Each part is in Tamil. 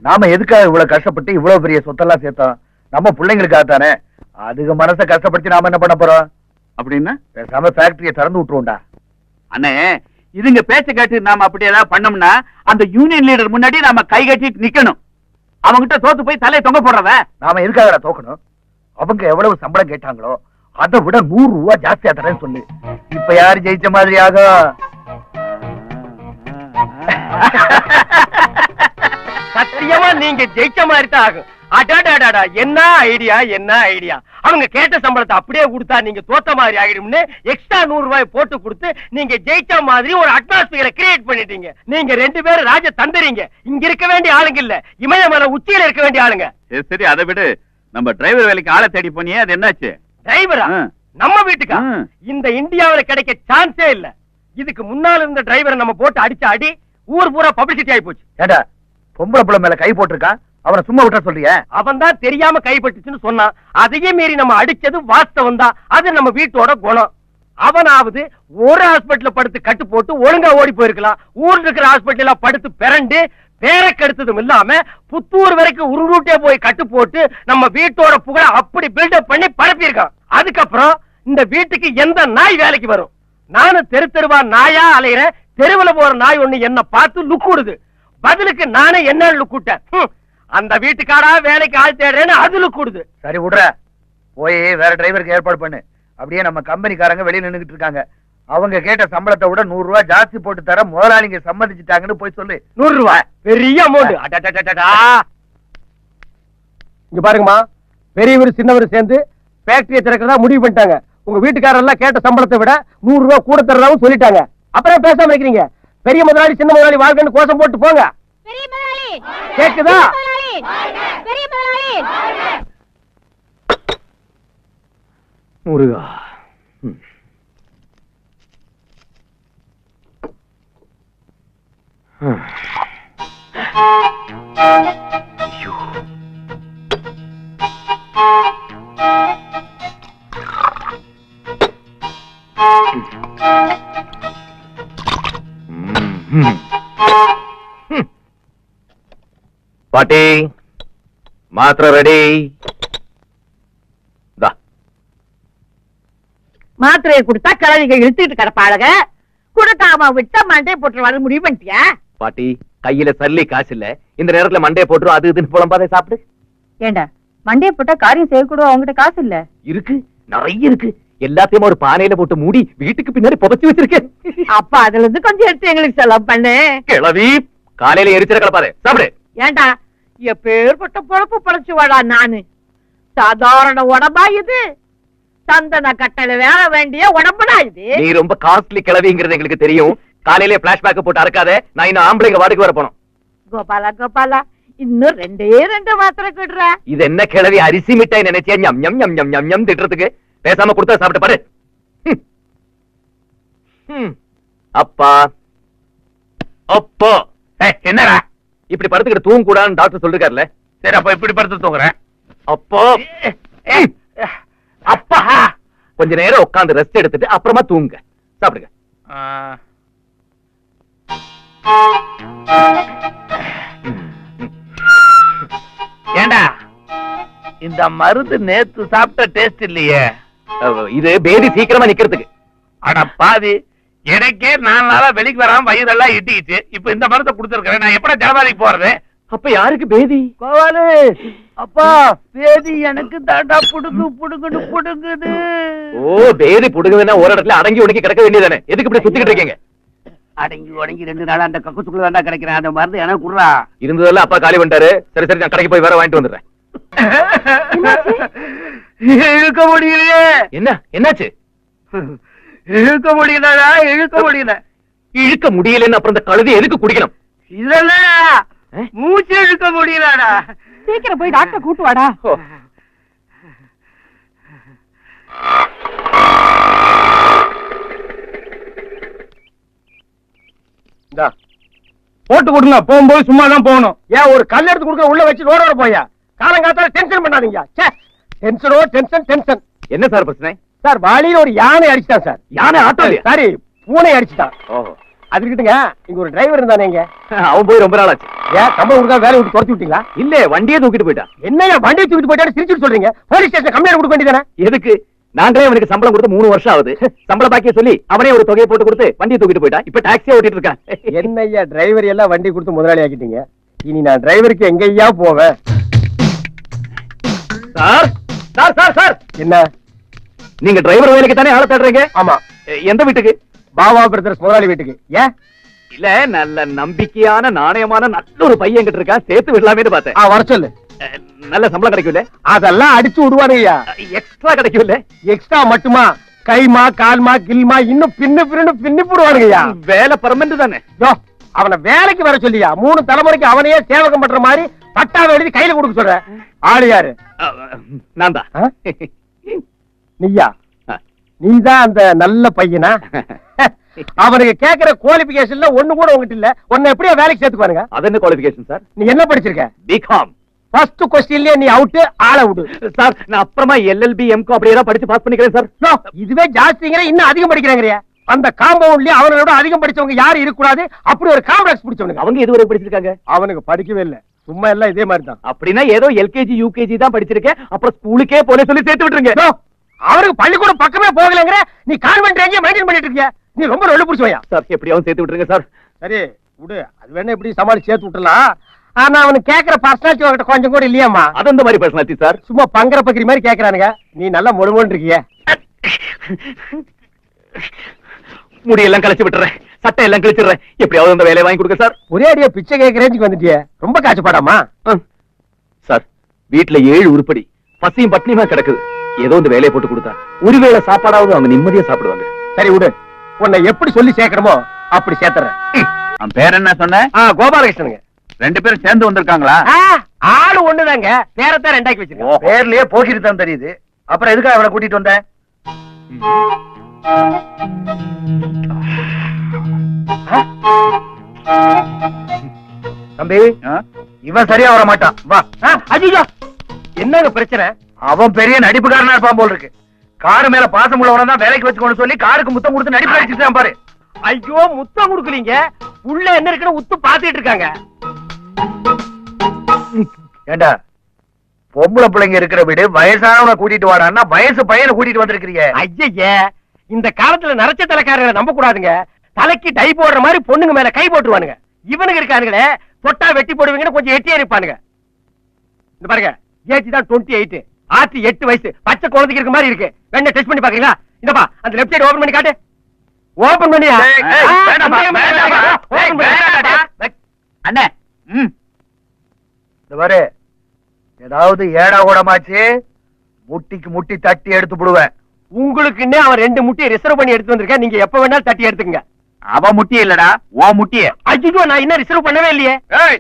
நாம எதுக்காக இவ்வளவு கஷ்டப்பட்டு இவ்வளவு பெரிய சொத்தெல்லாம் சேர்த்தோம்? நம்ம பிள்ளைங்களுக்காக தானே. அதுக்கு மனசை கஷ்டப்படுத்தி நாம என்ன பண்ண போறோம்? அப்படின்னா பேசாம ஃபேக்டரியை திறந்து விட்டுருவோம்டா. அண்ணே, இதுங்க பேச்ச கேட்டு நாம அப்படி ஏதாவது பண்ணோம்னா அந்த யூனியன் லீடர் முன்னாடி நாம கை கட்டிட்டு நிக்கணும். அவங்கிட்ட தோத்து போய் தலையை தொங்க போடுறவ. நாம எதுக்காக தோக்கணும்? அவங்க எவ்வளவு சம்பளம் கேட்டாங்களோ அதை விட 100 ரூபாய் ஜாஸ்தியா தரேன்னு சொல்லு. இப்ப யாரு ஜெயிச்ச மாதிரி ஆகும்? சத்தியமா நீங்க ஜெயிச்ச மாதிரி தான் ஆகும். அடாடாடா, என்ன ஐடியா, என்ன ஐடியா! அவங்க கேட்ட சம்பளத்தை அப்படியே கொடுத்தா நீங்க தோத்த மாதிரி ஆகிடும்னு எக்ஸ்ட்ரா 100 ரூபாய் போட்டு கொடுத்து நீங்க ஜெயிச்ச மாதிரி ஒரு அட்மாஸ்பியரை கிரியேட் பண்ணிட்டீங்க. நீங்க 2 பேரும் ராஜ தந்துறீங்க. இங்க இருக்க வேண்டிய ஆளுங்க இல்ல, இமயமலை உச்சியில இருக்க வேண்டிய ஆளுங்க. சரி, அதை விடு. நம்ம டிரைவர் வேலைக்கு ஆளை தேடி போனியே, அது என்னாச்சு? டிரைவரா? நம்ம வீட்டுக்கா? இந்த இந்தியாவில கிடைக்க சான்ஸே இல்ல. இதுக்கு முன்னால இருந்த டிரைவரை நம்ம போட்டு அடிச்ச அடி ஊர் பூரா பப்ளிசிட்டி ஆகி போச்சு. ஏடா, பொம்பளை புள்ள மேல கை போட்டிருக்கான், அவனை சும்மா விட்ட சொல்றிய? அவன் தான் தெரியாம கைப்பட்டுச்சுன்னு சொன்னான். அதையே மீறி நம்ம அடிச்சது வாஸ்தவம் தான். அது நம்ம வீட்டோட குணம். அவனாவது ஒரு ஹாஸ்பிட்டல்ல படுத்து கட்டு போட்டு ஒழுங்கா ஓடி போயிருக்கலாம். ஊர்ல இருக்கிற ஹாஸ்பிட்டல்ல படுத்து பிறண்டு பேர கெடுத்ததும் இல்லாம புத்தூர் வரைக்கும் உருண்டே போய் கட்டு போட்டு நம்ம வீட்டோட புகழ அப்படி பில்டப் பண்ணி பரப்பியிருக்கான். அதுக்கப்புறம் இந்த வீட்டுக்கு எந்த நாய் வேலைக்கு வரும்? நானும் தெரு தெருவா நாயா அலையிறேன். தெருவுல போற நாய் ஒண்ணு என்ன பார்த்து லுக் விடுது. பதிலுக்கு நானே என்ன லுக் விட்டேன். அந்த வீட்டுக்காரா வேலைக்கு ஆள் தேடுறேன்னு அது லுக் விடுது. சரி விடுற, போய் வேற டிரைவருக்கு ஏற்பாடு பண்ணு. அப்படியே நம்ம கம்பெனிக்காரங்க வெளியே நின்னுகிட்டு இருக்காங்க. அவங்க கேட்ட சம்பளத்தை விட 100 ரூபாய் ஜாஸ்தி போட்டு தர முதலாளிங்க சம்மதிச்சுட்டாங்கன்னு போய் சொல்லு. 100 ரூபாய் பெரிய அமௌண்ட். இங்க பாருங்கம்மா, பெரியவர் சின்னவர் சேர்ந்து ஃபேக்டரியை திறக்கிறதா முடிவு பண்ணிட்டாங்க. உங்க வீட்டுக்காரர் எல்லாம் கேட்ட சம்பளத்தை விட 100 ரூபாய் கூட தரதாவும் சொல்லிட்டாங்க. அப்புறம் பேசாம இருக்கிறீங்க. பெரிய முதலாளி சின்ன முதலாளி வாழ்க்கைன்னு கோஷம் போட்டு போங்க. கேக்குதா? முருகா, பாட்டி, மாத்திரை ரெடி. மாத்திரையை கொடுத்தா கிழவிகள் இழுத்துட்டு கிடப்பாளுக. கொடுக்காம விட்டா மண்டே போட்டு முடிவு பண்ணிட்டியா? பாட்டி, கையில சல்லி காசு இல்ல. இந்த நேரத்துல மண்டே போட்டு அது இதுன்னு புலம்பாதே சாப்பிடு. ஏண்டா, மண்டே போட்டா காரியம் செய்யக்கூட அவங்ககிட்ட காசு இல்ல? இருக்கு, நிறைய இருக்கு. எல்லாத்தையும் ஒரு பானையில போட்டு மூடி வீட்டுக்கு பின்னாடி புதைச்சு வச்சிருக்கேன். அப்ப அதுல இருந்து கொஞ்சம் எடுத்து எங்களுக்கு செலவு பண்ணு. கிளவி, காலையில எரிச்சல கலப்பாரு சாப்பிடு. ஏண்டா, எப்பேற்பட்ட பொழப்பு பொழைச்சு வாடா நானு. சாதாரண உடம்பா இது? சந்தன கட்டளை வேற வேண்டிய உடம்புடா இது. நீ ரொம்ப காஸ்ட்லி கிளவிங்கிறது எங்களுக்கு தெரியும். காலையிலே பிளாஷ்பேக் போட்டு அறக்காத. நான் இன்னும் ஆம்பளைங்க வாடகைக்கு வர போனோம். கோபாலா கோபாலா, இன்னும் 2 மாத்திரை கொடுற. இது என்ன கிளவி, அரிசி மிட்டாய் நினைச்சியா ஞம் ஞம் ஞம் ஞம் ஞம் ஞம் திட்டுறதுக்கு? பேசாம கொடுத்தா சாப்பிட்டு பாரு. அப்பா அப்பா, என்னடா இப்படி படுத்துக்கிட்டு தூங்க கூடாதுன்னு டாக்டர் சொல்லிருக்காருல்ல. சரி, அப்ப இப்படி படுத்து தூங்குறேன். அப்போ அப்பா, கொஞ்ச நேரம் உட்கார்ந்து ரெஸ்ட் எடுத்துட்டு அப்புறமா தூங்க. சாப்பிடுங்க. ஏண்டா, இந்த மருந்து நேத்து சாப்பிட்ட டேஸ்ட் இல்லையே. இது பேதி சீக்கிரமா நிக்கிறதுக்கு. அட பாதி, எனக்கே 4 நாளா வெளிக்கு வராம வயிறெல்லாம் இட்டிக்கிச்சு. இப்ப இந்த மருந்தை கொடுத்துருக்கேன். நான் எப்படா ஜனவாதிக்கு போறது? அப்ப யாருக்கு பேதி? கோவாலு, அப்பா, பேதி எனக்கு தாண்டா புடுங்குன்னு புடுங்குது. ஓ, பேதி புடுங்குதுன்னா ஒரு இடத்துல அடங்கி உடங்கி கிடக்க வேண்டியதானே? எதுக்கு இப்படி சுத்திக்கிட்டு இருக்கீங்க? அடங்கி உடங்கி 2 நாளா அந்த கக்குச்சுக்குள்ள தாண்டா கிடைக்கிறேன். அந்த மருந்து எனக்கு குடுறா. இருந்ததெல்லாம் அப்பா காலி பண்ணிட்டாரு. சரி சரி, நான் கடைக்கு போய் வேற வாங்கிட்டு வந்துடுறேன். இழுக்க முடியலையே. என்ன என்னாச்சு? இழுக்க முடியலடா, இழுக்க முடியல. இழுக்க முடியலன்னு அப்புறம் இந்த கழுதை எதுக்கு குடிக்கணும்? இல்ல, மூச்சு இழுக்க முடியலடா. சீக்கிரம் போய் டாக்டர் கூட்டு வாடா. போட்டு கொடுங்க. போகும்போது சும்மா தான் போகணும். ஏன் ஒரு கல் எடுத்து கொடுக்க உள்ள வச்சு ரோட போயா? காலங்காத்தால டென்ஷன் பண்ணாதீங்க. டென்ஷனோ டென்ஷன் டென்ஷன். என்ன சார் பிரச்சனை? சார், வாலியில ஒரு யானை அடிச்சிட்டான் சார். யானை ஆட்டோ? சாரி, பூனை அடிச்சிட்டான். ஓஹோ, அது இருக்கட்டுங்க, இங்க ஒரு டிரைவர் இருந்தானே இங்க. அவன் போய் ரொம்ப நாள் ஆச்சு. ஏன் சம்பளம் கொடுத்தா வேலையை விட்டு துரத்தி விட்டீங்களா? இல்ல, வண்டியே தூக்கிட்டு போயிட்டான். என்னையா வண்டியை தூக்கிட்டு போயிட்டாரு சிரிச்சுட்டு சொல்றீங்க? போலீஸ் ஸ்டேஷன் கம்ப்ளைண்ட் கொடுக்க வேண்டியதானே? எதுக்கு? நாங்களே அவனுக்கு சம்பளம் கொடுத்து 3 வருஷம் ஆகுது. சம்பள பாக்கிய சொல்லி அவனே ஒரு தொகையை போட்டு கொடுத்து வண்டியை தூக்கிட்டு போயிட்டான். இப்ப டாக்ஸியா ஓட்டிட்டு இருக்கான். என்னய்யா டிரைவர் எல்லாம் வண்டி கொடுத்து முதலாளி ஆக்கிட்டீங்க. இனி நான் டிரைவருக்கு எங்கய்யா போவேன்? சார் சார் சார் சார், என்ன? நீங்க டிரைவர் வேலைக்கு தானே ஆள தேடுறீங்க? ஆமா, எந்த வீட்டுக்கு? பாபா பிரதர்ஸ் முதலாளி வீட்டுக்கு. ஏன்? இல்ல, நல்ல நம்பிக்கையான நாணயமான நல்ல ஒரு பையன் கிட்ட இருக்கான், சேர்த்து விடலாமேன்னு பார்த்தேன். வர சொல்லு. நல்ல சம்பளம் கிடைக்கும்ல? அதெல்லாம் அடிச்சு விடுவானுங்கய்யா. எக்ஸ்ட்ரா கிடைக்கும்ல? எக்ஸ்ட்ரா மட்டுமா? கைமா கால்மா கில்மா இன்னும் பின்னி போடுவானுங்கய்யா. வேலை பர்மனன்ட் தானே? யோ, அவனை வேலைக்கு வர சொல்லியா? 3 தலைமுறைக்கு அவனையே சேவகம் பண்ற மாதிரி பட்டாவை எழுதி கையில கொடுக்க சொல்ற. ஆளு யாரு? நான் தான். ஆ? நீயா? நீதான் அந்த நல்ல பையனா? அவனுக்கு கேக்குற குவாலிபிகேஷன்ல ஒண்ணு கூட உங்ககிட்ட இல்ல. உன்னை எப்படியா வேலைக்கு சேர்த்துக்குவானுங்க? அது என்ன குவாலிஃபிகேஷன் சார்? நீ என்ன படிச்சிருக்க? பிகாம். ஃபர்ஸ்ட் கொஸ்டின்லயே நீ அவுட், ஆள விடு. சார், நான் அப்புறமா எல்எல்பி எம்கோ அப்படியே தான் படிச்சு பாஸ் பண்ணிக்கிறேன் சார். யோ, இதுவே ஜாஸ்திங்கிற இன்னும் அதிகம் படிக்கிறாங்கறியா? அந்த காம்பவுண்ட்லயே அவனோட அதிகம் படிச்சவங்க யாரும் இருக்க கூடாது. அப்படி ஒரு காம்ப்ளெக்ஸ் பிடிச்சவனுங்க. அவங்க எதுவரை படிச்சிருக்காங்க? அவனுக்கு படிக்கவே இல்ல, சும்மா எல்லாம் இதே மாதிரி தான். அப்படின்னா ஏதோ எல்கேஜி யூகேஜி தான் படிச்சிருக்கேன், அப்புறம் ஸ்கூலுக்கே போல சொல்லி சேர்த்து விட்டுருங்க. யோ, அவனுக்கு பள்ளிக்கூடம் பக்கமே போகலங்கற, நீ கான்வென்ட் எங்க மெயின்டைன் பண்ணிட்டு இருக்கியா? நீ ரொம்ப ரொள்ள புடிச்சவயா. சார், எப்படியாவது சேர்த்து விட்டுருங்க சார். சரி விடு, அது வேணா எப்படி சமாளி சேர்த்து விட்டுலாம். ஆனா அவனுக்கு கேக்குற பர்சனாலிட்டி உங்ககிட்ட கொஞ்சம் கூட இல்லையாமா? அது அந்த மாதிரி பர்சனாலிட்டி சார். சும்மா பங்கர பக்கிரி மாதிரி கேக்குறானுங்க. நீ நல்லா முழுமோன்னு இருக்கிய. முடியெல்லாம் கழிச்சு விட்டுறேன், சட்டை எல்லாம் கிழிச்சிடுறேன். எப்படியாவது அந்த வேலையை வாங்கி கொடுங்க சார். ஒரே அடியா பிச்சை கேட்க ரேஞ்சுக்கு வந்துட்டியே, ரொம்ப காய்ச்சப்பாடாமா? சார், வீட்டுல 7 உருப்படி பசியும் பட்னியுமா கிடக்குது. ஏதோ இந்த வேலையை போட்டு கொடுத்தா ஒருவேளை சாப்பாடாவது அவங்க நிம்மதியா சாப்பிடுவாங்க. சரி விடு, உன்னை எப்படி சொல்லி சேர்க்கணுமோ அப்படி சேர்த்துறேன். அவன் பேர் என்ன சொன்ன? கோபாலகிருஷ்ணனுங்க. 2 பேரும் சேர்ந்து வந்திருக்காங்களா? ஆளு ஒண்ணுதாங்க, பேரத்தான் ரெண்டாக்கி வச்சிருக்கோம். பேர்லயே போக்கிட்டு தான் தெரியுது. அப்புறம் எதுக்காக அவனை கூட்டிட்டு வந்த? தம்பி, இவன் சரியா வர மாட்டான். வா. அஜிஜோ, என்னங்க பிரச்சனை? அவன் பெரிய நடிப்புக்காரனா இருப்பான் போல் இருக்கு. காரு மேல பாசம் உள்ளவன தான் வேலைக்கு வச்சுக்கணும் சொல்லி காருக்கு முத்தம் கொடுத்து நடிப்பு அடிச்சுட்டான் பாரு. ஐயோ, முத்தம் கொடுக்கலீங்க, உள்ள என்ன இருக்குன்னு உத்து பாத்துட்டு இருக்காங்க. ஏண்டா, பொம்பளை பிள்ளைங்க இருக்கிற வீடு வயசானவனை கூட்டிட்டு வாடான்னா வயசு பையனை கூட்டிட்டு வந்திருக்கிறீங்க. ஐயே, இந்த காலத்துல நரச்ச தலைக்காரங்களை நம்ப கூடாதுங்க. தலைக்கு டை போடுற மாதிரி பொண்ணுங்க மேல கை போட்டுருவானுங்க. இவனுங்க இருக்கானுங்களே, தொட்டா வெட்டி போடுவீங்கன்னு கொஞ்சம் எட்டியே இருப்பானுங்க. இந்த பாருங்க, ஏஜ் தான் 28, ஆத்தி 8 வயசு, பச்சை குழந்தைக்கு இருக்க மாதிரி இருக்கு. வேணா டெஸ்ட் பண்ணி பாக்குறீங்களா? இந்தப்பா அந்த லெஃப்ட் சைடு ஓபன் பண்ணி காட்டு. ஓபன் பண்ணியா? அண்ணே, இந்த பாரு, ஏதாவது ஏடா கூடமாச்சு முட்டிக்கு முட்டி தட்டி எடுத்து போடுவேன். உங்களுக்குன்னே அவன் 2 முட்டியை ரிசர்வ் பண்ணி எடுத்து வந்திருக்கேன். நீங்க எப்ப வேணாலும் தட்டி எடுத்துங்க. அவ முட்டிய இல்லடா, ஓ முட்டிய. ஐயோ, நான் இன்னும் ரிசர்வ் பண்ணவே இல்லையே. ஏய்,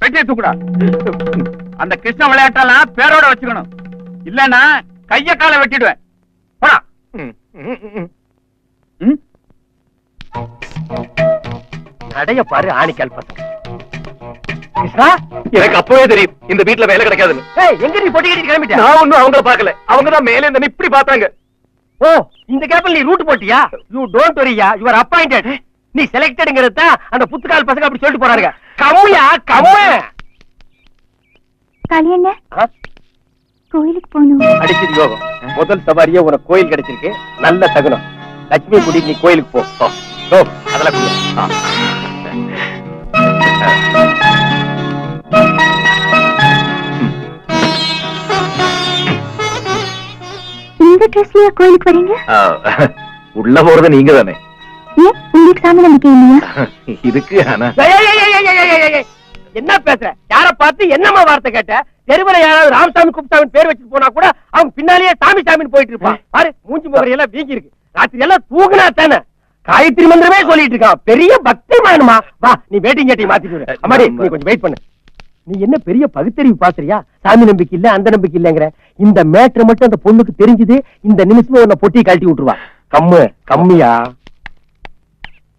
பெட்டியை தூக்குடா. அந்த கிருஷ்ண விளையாட்டெல்லாம் பேரோட வச்சுக்கணும், இல்லன்னா கைய காலை வெட்டிடுவேன். போடா. நடைய பாரு, ஆணிக்கால் பசங்க. கிருஷ்ணா, எனக்கு அப்பவே தெரியும் இந்த வீட்டுல வேலை கிடைக்காதுன்னு. எங்க நீ பொட்டி கட்டிட்டு கிளம்பிட்ட? நான் ஒண்ணும் அவங்கள பாக்கல, அவங்க தான் மேலே இருந்து இப்படி பார்த்தாங்க. ஓ, இந்த கேப்ல நீ ரூட் போட்டியா? யூ டோன்ட் வரியா, யூ ஆர் அப்பாயிண்டட். நீ செலக்டட்ங்கறத அந்த புத்துக்கால் பசங்க அப்படி சொல்லிட்டு போறாங்க. கம்மியா கம்மு. கல்யாண கோயிலுக்கு போகணும். அடிச்சது யோகம். முதல் சவாரியே உனக்கு கோயில் கிடைச்சிருக்கு. நல்ல தகுனம். லட்சுமி கூட்டிட்டு நீ கோயிலுக்கு போ. அதெல்லாம் கொடு. இந்த ட்ரெஸ்லயா கோயிலுக்கு வரீங்க? உள்ள போறது நீங்க தானே? ஏன் உங்களுக்கு சாமி நம்பிக்கை இல்லையா? இருக்கு, ஆனா என்ன பேசுற? யார பார்த்து என்னமா வார்த்தை கேட்ட? தெருவுல யாராவது ராமசாமி குப்தாவின் பேர் வச்சுட்டு போனா கூட அவங்க பின்னாலேயே சாமி சாமின்னு போயிட்டு இருப்பான். பாரு, மூஞ்சி முகரை எல்லாம் வீங்கி இருக்கு. ராத்திரி எல்லாம் தூக்குனா தானே காயத்ரி மந்திரமே சொல்லிட்டு இருக்கான். பெரிய பக்தி மானுமா. வா, நீ வேட்டிங் கேட்டி மாத்திட்டு அம்மாடி, நீ கொஞ்சம் வெயிட் பண்ணு. நீ என்ன பெரிய பகுத்தறிவு பாக்குறியா? சாமி நம்பிக்கை இல்ல, அந்த நம்பிக்கை இல்லங்கிற. இந்த மேட்ரு மட்டும் அந்த பொண்ணுக்கு தெரிஞ்சது, இந்த நிமிஷமே உன்னை பொட்டி கழட்டி விட்டுருவா. கம்மியா?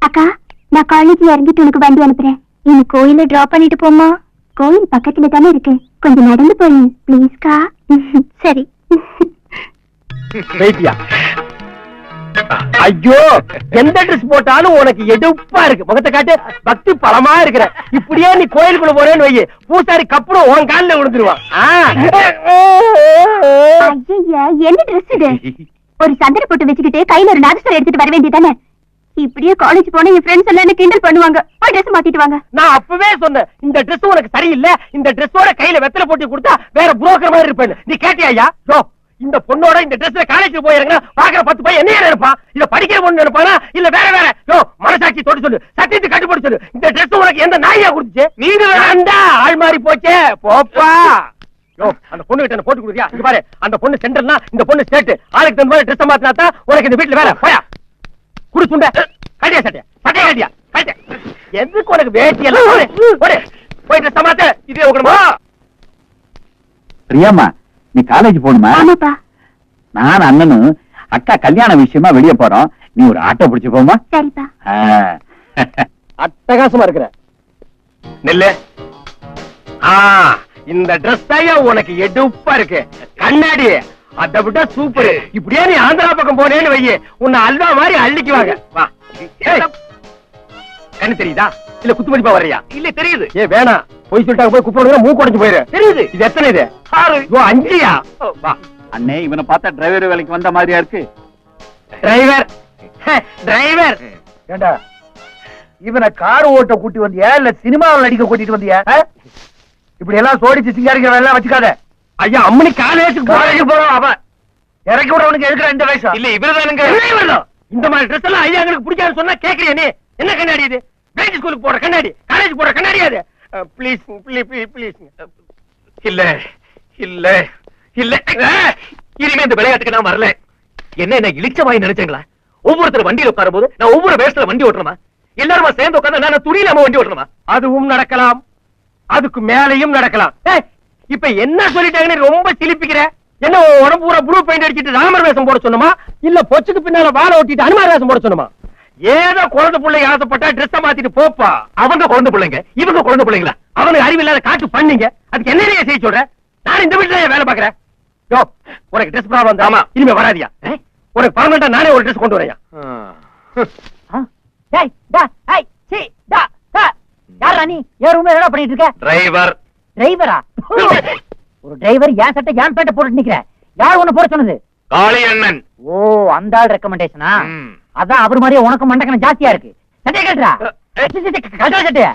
அக்கா, நான் காலேஜ் இறங்கிட்டு உனக்கு வண்டி அனுப்புறேன். என்ன கோயில டிராப் பண்ணிட்டு போமா? கோயில் பக்கத்துல தானே இருக்கு, கொஞ்சம் நடந்து போய் ப்ளீஸ்க்கா. சரி. வெயிட்டியா? ஐயோ எந்த ட்ரெஸ் போட்டாலும் உனக்கு எடுப்பா இருக்கு. முகத்தை காட்டு, பக்தி பலமா இருக்கிற. இப்படியே நீ கோயிலுக்குள்ள போறேன்னு வை, பூசாரி கப்புறம் உன் காலில் விழுந்துருவான். ஐயா, என்ன ட்ரெஸ் இது? ஒரு சந்தன போட்டு வச்சுக்கிட்டு கையில ஒரு நாதஸ்வரம் எடுத்துட்டு வர வேண்டியதானே? இப்படியே காலேஜ் போனா என் ஃப்ரெண்ட்ஸ் எல்லாம் என்ன கிண்டல் பண்ணுவாங்க. போய் ட்ரெஸ் மாத்திட்டு வாங்க. நான் அப்பவே சொன்னேன் இந்த ட்ரெஸ் உனக்கு சரியில்லை, இந்த ட்ரெஸ்ஸோட கையில வெத்தலை போட்டு கொடுத்தா வேற புரோக்கர் மாதிரி இருப்பேன். நீ கேட்டியா? இந்த பொண்ணோட இந்த ட்ரெஸ்ல காலேஜ் போயிருங்க பாக்குற 10 பையன் என்ன நினைப்பான்? இல்ல படிக்கிற பொண்ணு நினைப்பானா இல்ல வேற வேற? மனசாட்சி தொட்டு சொல்லு, சத்தியத்தை கட்டுப்பட்டு சொல்லு. இந்த ட்ரெஸ் உனக்கு எந்த நாயா கொடுத்துச்சு? நீங்க வேண்டா, ஆள் மாறி போச்சே போப்பா. அந்த பொண்ணு கிட்ட போட்டு கொடுத்தியா? இங்க பாரு, அந்த பொண்ணு சென்ட்ரல்னா இந்த பொண்ணு ஸ்டேட். ஆளுக்கு தகுந்த மாதிரி ட்ரெஸ் மாத்தினா உனக்கு இந்த வீட்டுல வேலை. போயா குடு சுண்ட கட்டியா சட்டையா சட்டையா கட்டியா கட்டியா. எதுக்கு உனக்கு வேட்டி எல்லாம்? போய் ட்ரெஸ் மாத்த. இதே உங்களுமா பிரியாமா, நீ காலேஜ் போகணுமா? ஆமாப்பா. நான் அண்ணனும் அக்கா கல்யாண விஷயமா வெளியே போறோம். நீ ஒரு ஆட்டோ பிடிச்சு போமா? சரிப்பா. அட்டகாசமா இருக்கிற நெல்லு. இந்த ட்ரெஸ் தான் உனக்கு எடுப்பா இருக்கு. கண்ணாடி அதை விட சூப்பர். இப்படியே நீ ஆந்திரா பக்கம் போனேன்னு வையே, உன்னை அல்வா மாதிரி அள்ளிக்குவாங்க. வா, கண்ணு தெரியுதா இல்ல குத்து மதிப்பா வர்றியா? இல்ல தெரியுது. ஏ வேணாம், போய் சொல்லிட்டாங்க. போய் குப்பை மூக்கு உடைஞ்சு போயிரு. தெரியுது. இது எத்தனை? இது 6. 5யா? வா அண்ணே, இவனை பார்த்தா டிரைவர் வேலைக்கு வந்த மாதிரியா இருக்கு. Driver driver. ஏண்டா இவனை கார் ஓட்ட கூட்டி வந்தியா இல்ல சினிமாவில் நடிக்க கூட்டிட்டு வந்தியா? இப்படி எல்லாம் சோடிச்சு சிங்காரிக்கிற எல்லாம் வச்சுக்காத. ஐயா, அம்மனி காலேஜுக்கு போறோம். அவன் இறக்கி விடவனுக்கு எதுக்குற இந்த வயசு? இல்ல இவருதானுங்க. இந்த மாதிரி ட்ரெஸ் எல்லாம் ஐயா எங்களுக்கு பிடிக்காது சொன்னா கேக்குறியா நீ? என்ன கண்ணாடி இது? பிரைட் ஸ்கூலுக்கு போற கண்ணாடி, காலேஜ் போற கண்ணாடி அது. Please please please. இல்ல இல்ல இல்ல, இனிமே இந்த விளையாட்டுக்கு நான் வரல. என்ன இழிச்ச வாய் நினைச்சீங்களா? ஒவ்வொருத்தர் வண்டியில உட்காரும் போது நான் ஒவ்வொரு வேஷத்துல வண்டி ஓட்டணுமா? எல்லாருமா சேர்ந்து உட்கார்ந்து நான் துணியிலாம வண்டி ஓட்டணுமா? அதுவும் நடக்கலாம், அதுக்கு மேலையும் நடக்கலாம். இப்ப என்ன சொல்லிட்டாங்கன்னு ரொம்ப சிலிப்பிக்கிற. என்ன உடம்பு பூரா ப்ளூ பெயிண்ட் அடிச்சிட்டு ராமர் வேஷம் போட சொன்னமா இல்ல பொச்சுக்கு பின்னால வாழ ஓட்டிட்டு அனுமார் வேஷம் போட சொன்னமா? ஏதோ குழந்தை பிள்ளை ஆசைப்பட்டா ட்ரெஸ் மாத்திட்டு போப்பா. அவங்க குழந்தை பிள்ளைங்க, இவங்க குழந்தை பிள்ளைங்களா? அவனுக்கு அறிவில்லாத காட்டு பண்ணீங்க. அதுக்கு என்ன செய்ய சொல்ற? நான் இந்த வீட்டுல வேலை பாக்குறேன். உனக்கு ட்ரெஸ் ப்ராப்ளம் தான். இனிமே வராதியா? உனக்கு பர்மனண்டா நானே ஒரு ட்ரெஸ் கொண்டு வரேன். யாரா நீ? ஏன் ரூம்ல என்ன பண்ணிட்டு இருக்க? டிரைவர். டிரைவரா? ஒரு டிரைவர் ஏன் சட்டை ஏன் பேண்ட போட்டு நிக்கிற? யார் உன்னை போட சொன்னது? காளி அண்ணன். ஓ, அந்த ஆள் ரெக்கமெண்டேஷனா? அதான் அவர் மாதிரியே உனக்கு மண்டக்கணம் ஜாஸ்தியா இருக்கு. சட்டையை கட்டுறா. கட்டுற சட்டையா?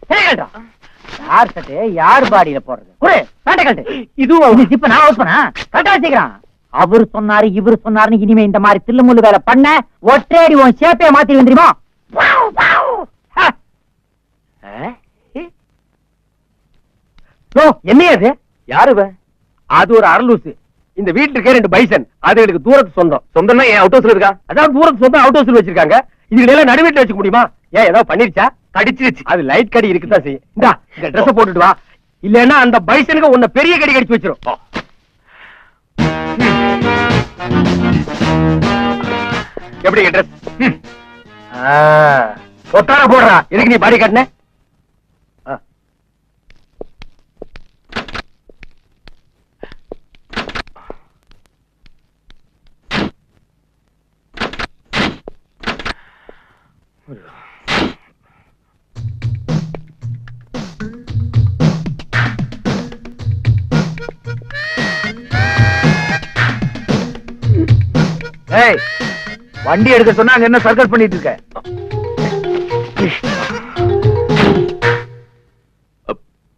சட்டையை கட்டுறா. யார் சட்டை யார் பாடியில போடுறது? ஒரு பேண்ட கட்டு. இதுவும் இப்ப நான் அவுட் பண்ணா கட்ட வச்சுக்கிறான். அவரு சொன்னாரு இவரு சொன்னாருன்னு இனிமே இந்த மாதிரி தில்லுமுள்ளு வேலை பண்ண ஒற்றேடி உன் சேப்பைய மாத்தி வந்துருமா? என்னையா அது? யாரு? அது ஒரு அரலூசு. இந்த வீட்டுல இருக்க 2 பைசன். அது எனக்கு தூரத்து சொந்தம். சொந்தம்னா என் அவுட் ஹவுஸ்ல இருக்கா? அதான் தூரத்து சொந்தம் அவுட் ஹவுஸ்ல வச்சிருக்காங்க. இதுல எல்லாம் நடுவீட்டுல வச்சுக்க முடியுமா? ஏன் ஏதாவது பண்ணிருச்சா? கடிச்சிருச்சு. அது லைட் கடி இருக்குதான் செய்யும். இந்தா இந்த ட்ரெஸ் போட்டுட்டு வா, இல்லன்னா அந்த பைசனுக்கு உன்னை பெரிய கடி கடிச்சு வச்சிரும். எப்படி ட்ரெஸ்? ஒத்தார போடுறா. எதுக்கு நீ பாடி காட்டின? ஏய், வண்டி எடுக்க சொன்னா அங்க என்ன சர்க்கஸ் பண்ணிட்டு இருக்க?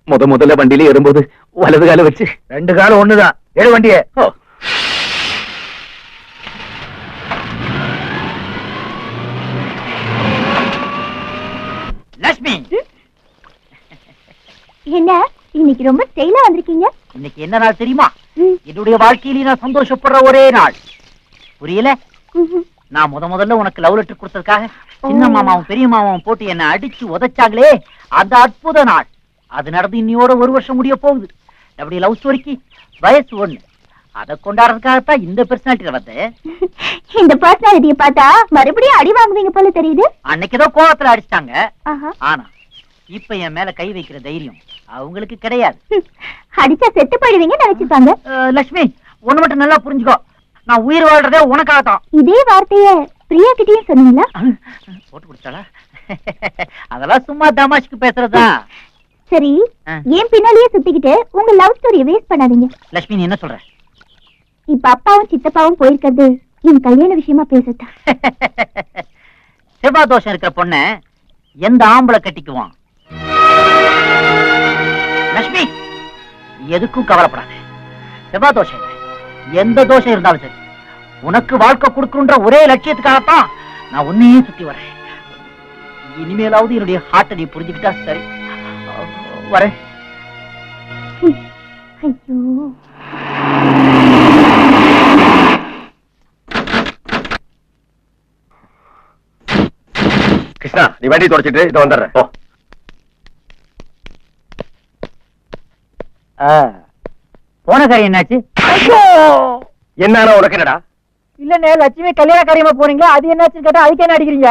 முதல்ல வண்டியில ஏறும்போது வலது கால வச்சு 2 காலம் ஒண்ணுதான். ஏழு வண்டியே. லட்சுமி, என்ன இன்னைக்கு ரொம்ப ஸ்டைலா வந்திருக்கீங்க? இன்னைக்கு என்ன நாள் தெரியுமா? என்னுடைய வாழ்க்கையில நான் சந்தோஷப்படுற ஒரே நாள். புரியல? நான் முதல்ல உனக்கு லவ் லெட்டர் கொடுத்ததுக்காக சின்ன மாமாவும் பெரிய மாமாவும் போட்டு என்ன அடிச்சு உதைச்சாங்களே, அந்த அற்புத நாள். அது நடந்து இன்னையோட 1 வருஷம் முடிய போகுது. அப்படி லவ் ஸ்டோரிக்கு வயசு 1. அதை கொண்டாடுறதுக்காகத்தான் இந்த பெர்சனாலிட்டியில வந்தேன். இந்த பர்சனாலிட்டியை பார்த்தா மறுபடியும் அடி வாங்குவீங்க போல தெரியுது. அன்னைக்கு ஏதோ கோவத்துல அடிச்சிட்டாங்க. ஆஹா. ஆனா இப்ப என் மேல கை வைக்கிற தைரியம் அவங்களுக்கு கிடையாது. அடிச்சா செத்து போயிடுவீங்க நினைச்சுப்பாங்க. லட்சுமி, ஒண்ணு மட்டும் நல்லா புரிஞ்சுக்கோ. நான் உயிர் வாழ்றதே உனக்காகத்தான். இதே வார்த்தைய பிரியா கிட்டயும் சொன்னீங்களா? போட்டு கொடுத்தாளா? அதெல்லாம் சும்மா தமாஷ்க்கு பேசுறதுதான். சரி, ஆ. ஏன் பின்னாலேயே சுத்திக்கிட்டு உங்க லவ் ஸ்டோரியை வேஸ்ட் பண்ணாதீங்க. லட்சுமி நீ என்ன சொல்ற? இப்ப அப்பாவும் சித்தப்பாவும் போயிருக்கிறது என் கல்யாண விஷயமா பேசட்டா? செவ்வாய் தோஷம் இருக்கிற பொண்ண எந்த ஆம்பளை கட்டிக்குவான்? லட்சுமி நீ எதுக்கும் கவலைப்படாத. செவ்வாய் தோஷம் இல்லை, எந்த தோஷம் இருந்தாலும் சரி, உனக்கு வாழ்க்கை கொடுக்கணுன்ற ஒரே லட்சியத்துக்காகத்தான் நான் உன்னையும் சுத்தி வரேன். இனிமேலாவது என்னுடைய ஹார்ட்டை நீ புரிஞ்சுக்கிட்டா சரி. வரேன். ஐயோ, கிருஷ்ணா, நீ வண்டி தொடச்சிட்டு இதை வந்துடுறேன். போன காரியம் என்னாச்சு? என்னன்னா உனக்கு என்னடா? இல்லண்ணே, லட்சுமி கல்யாண காரியமா போறீங்களா, அது என்னாச்சுன்னு கேட்டா அதுக்கு என்ன அடிக்கிறீங்க?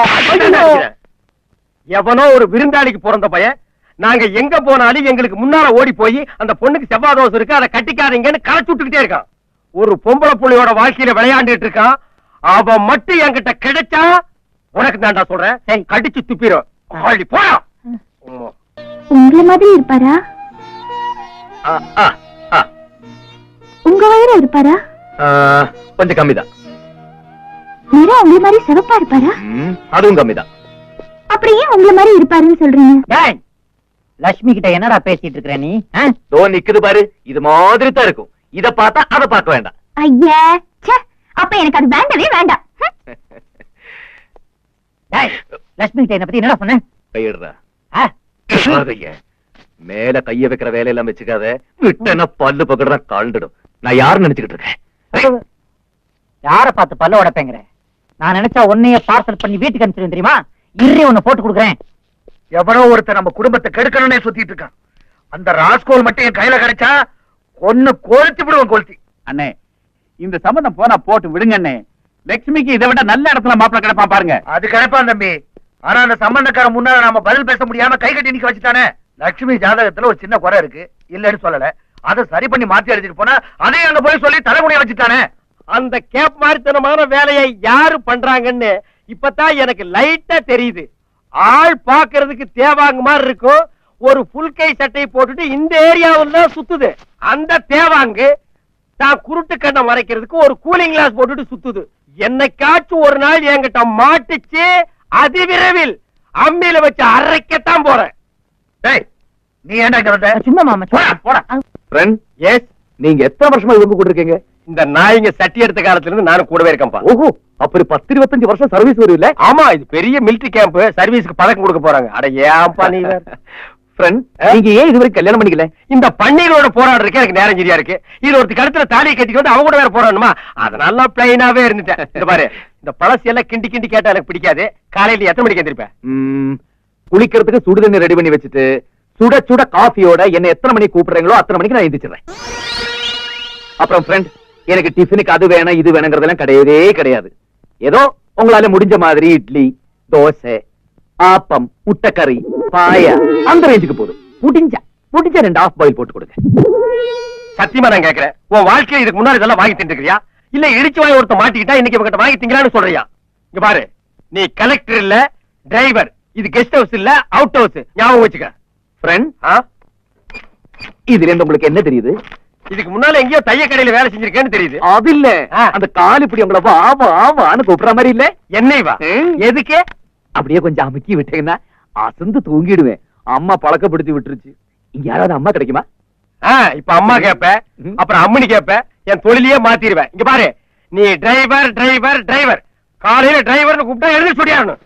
எவனோ ஒரு விருந்தாளிக்கு பிறந்த பையன், நாங்க எங்க போனாலும் எங்களுக்கு முன்னால ஓடி போய் அந்த பொண்ணுக்கு செவ்வாய் தோசை இருக்கு, அதை கட்டிக்காதீங்கன்னு களைச்சு விட்டுக்கிட்டே இருக்கான். ஒரு பொம்பளை புள்ளையோட வாழ்க்கையில விளையாண்டுட்டு இருக்கான். அவன் மட்டும் என்கிட்ட கிடைச்சா உனக்கு தான்டா சொல்றேன், சரி. கடிச்சு துப்பிடும். ஆடி போயா. உங்களை மாதிரி இருப்பாரா? உங்க வயரா இருப்பாரா? கொஞ்சம் கம்மிதான். நேரா உங்களை மாதிரி சிவப்பா இருப்பாரா? அதுவும் கம்மிதான். அப்படி ஏன் உங்களை மாதிரி இருப்பாருன்னு சொல்றீங்க? டேய், லட்சுமி கிட்ட என்னடா பேசிட்டு இருக்கிற நீ? தோ நிக்குது பாரு, இது மாதிரி தான் இருக்கும். இத பார்த்தா அதை பார்க்க வேண்டாம். ஐயா, ச்சே, அப்ப எனக்கு அது வேண்டவே வேண்டாம். டேய், லட்சுமி கிட்ட என்ன பத்தி என்னடா சொன்ன? கையிடுறா. மேல கைய வைக்கிற வேலையெல்லாம் வச்சுக்காத, விட்டன பல்லு பக்கடா காழ்ந்துடும். நான் யாரு நினைச்சுக்கிட்டு இருக்கேன்? யார பார்த்து பல்ல உடைப்பேங்கிற? நான் நினைச்சா உன்னைய பார்சல் பண்ணி வீட்டுக்கு அனுப்பிச்சிருவேன் தெரியுமா? இரு, உன்னை போட்டு கொடுக்குறேன். எவனோ ஒருத்தர் நம்ம குடும்பத்தை கெடுக்கணும்னே சுத்திட்டு இருக்கான். அந்த ராஸ்கோல் மட்டும் என் கையில கிடைச்சா ஒன்னு கொளுத்தி விடுவோம். கொளுத்தி. அண்ணே, இந்த சம்பந்தம் போனா போட்டு விடுங்க அண்ணே. லட்சுமிக்கு இதை விட நல்ல இடத்துல மாப்பிள்ள கிடைப்பான் பாருங்க. அது கிடைப்பான் தம்பி. ஆனா அந்த சம்பந்தக்காரன் முன்னால நாம பதில் பேச முடியாம கை கட்டி நிக்க வச்சுட்டானே. லட்சுமி ஜாதகத்துல ஒரு சின்ன குறை இருக்கு, இல்லன்னு சொல்லல. அதை சரி பண்ணி மாத்தி எழுதிட்டு போனா அதையும் அங்க போய் சொல்லி தலைமுடிய வச்சுட்டானே. அந்த கேப் மாதிரித்தனமான வேலையை யாரு பண்றாங்கன்னு இப்பதான் எனக்கு லைட்டா தெரியுது. ஆள் பாக்குறதுக்கு தேவாங்க மாதிரி இருக்கும். ஒரு புல் கை சட்டை போட்டுட்டு இந்த ஏரியாவில் தான் சுத்துது. அந்த தேவாங்கு தான் குருட்டு கண்ணை மறைக்கிறதுக்கு ஒரு கூலிங் கிளாஸ் போட்டுட்டு சுத்துது. என்னைக்காச்சும் ஒரு நாள் என்கிட்ட மாட்டுச்சு, அதிவிரைவில் அம்மியில வச்சு அரைக்கத்தான் போறேன். டேய், நீ ஏன்டா இங்க வந்த? சும்மா மாமா, போடா, போடா. ஃப்ரெண்ட், எஸ், நீங்க எத்தனை வருஷமா இவங்க கூட இருக்கீங்க? இந்த நாய்ங்க சட்டி எடுத்த காலத்துல இருந்து நானும் கூடவே இருக்கேன்பா. ஓஹோ, அப்படி 10-25 வருஷம் சர்வீஸ் வரும்ல? ஆமா, இது பெரிய மிலிட்டரி கேம்ப். சர்வீஸ்க்கு பழக்கம் கொடுக்க போறாங்க. அட ஏன்பா நீ வேற. ஃப்ரெண்ட், நீங்க ஏன் இதுவரைக்கும் கல்யாணம் பண்ணிக்கல? இந்த பன்னீரோட போராடுறதுக்கு எனக்கு நேரம் சரியா இருக்கு. இது ஒரு கழுத்துல தாலியை கட்டிட்டு வந்து அவங்க கூட வேற போராடணுமா? அதனால பிளைனாவே இருந்துட்டேன். இந்த பாரு, இந்த பழசு எல்லாம் கிண்டி கிண்டி கேட்டா எனக்கு பிடிக்காது. காலையில எத்தனை மணிக்கு எந்திரிப்பேன்? குளிக்கிறதுக்கு சுடுதண்ணி ரெடி பண்ணி வச்சுட்டு சுட சுட காஃபியோட என்ன எத்தனை மணிக்கு கூப்பிடுறீங்களோ அத்தனை மணிக்கு நான் எந்திரிச்சிடுறேன். அப்புறம் ஃப்ரெண்ட், எனக்கு டிஃபனுக்கு அது வேணும் இது வேணுங்கிறதெல்லாம் கிடையவே கிடையாது. ஏதோ உங்களால முடிஞ்ச மாதிரி இட்லி, தோசை, ஆப்பம், முட்டைக்கறி, பாயா அந்த ரேஞ்சுக்கு போதும். முடிஞ்சா 2 ஆஃப் பாயில் போட்டு கொடுங்க. சத்தியமா நான் கேக்குறேன், உன் வாழ்க்கையில இதுக்கு முன்னாடி இதெல்லாம் வாங்கி தின்னுக்கிறியா? இல்ல இடிச்சு வாங்கி ஒருத்தன் மாட்டிக்கிட்டா இன்னைக்கு இவங்கிட்ட வாங்கி திங்கலான்னு சொல்றியா? இங்க பாரு, நீ கலெக்டர் இல்ல, டிரைவர். இது கெஸ்ட் ஹவுஸ் இல்ல, அவுட் ஹவுஸ். ஞாபகம் வச்சுக்க. ஃப்ரெண்ட், இதுல இருந்து உங்களுக்கு என்ன தெரியுது? இதுக்கு முன்னால எங்கேயோ தைய கடையில வேலை செஞ்சிருக்கேன்னு தெரியுது. அது இல்ல, அந்த கால் இப்படி உங்களை வா வா வான்னு கூப்பிடுற மாதிரி இல்ல? என்னை வா. எதுக்கு? அப்படியே கொஞ்சம் அமுக்கி விட்டீங்கன்னா அசந்து தூங்கிடுவேன். அம்மா பழக்கப்படுத்தி விட்டுருச்சு. இங்க யாராவது அம்மா கிடைக்குமா? இப்ப அம்மா கேப்ப, அப்புறம் அம்மனி கேப்ப, என் தொழிலையே மாத்திடுவேன். இங்க பாரு, நீ டிரைவர் டிரைவர் டிரைவர். காலையில டிரைவர்னு கூப்பிட்டா எழுதி சொல்லியாரணும்.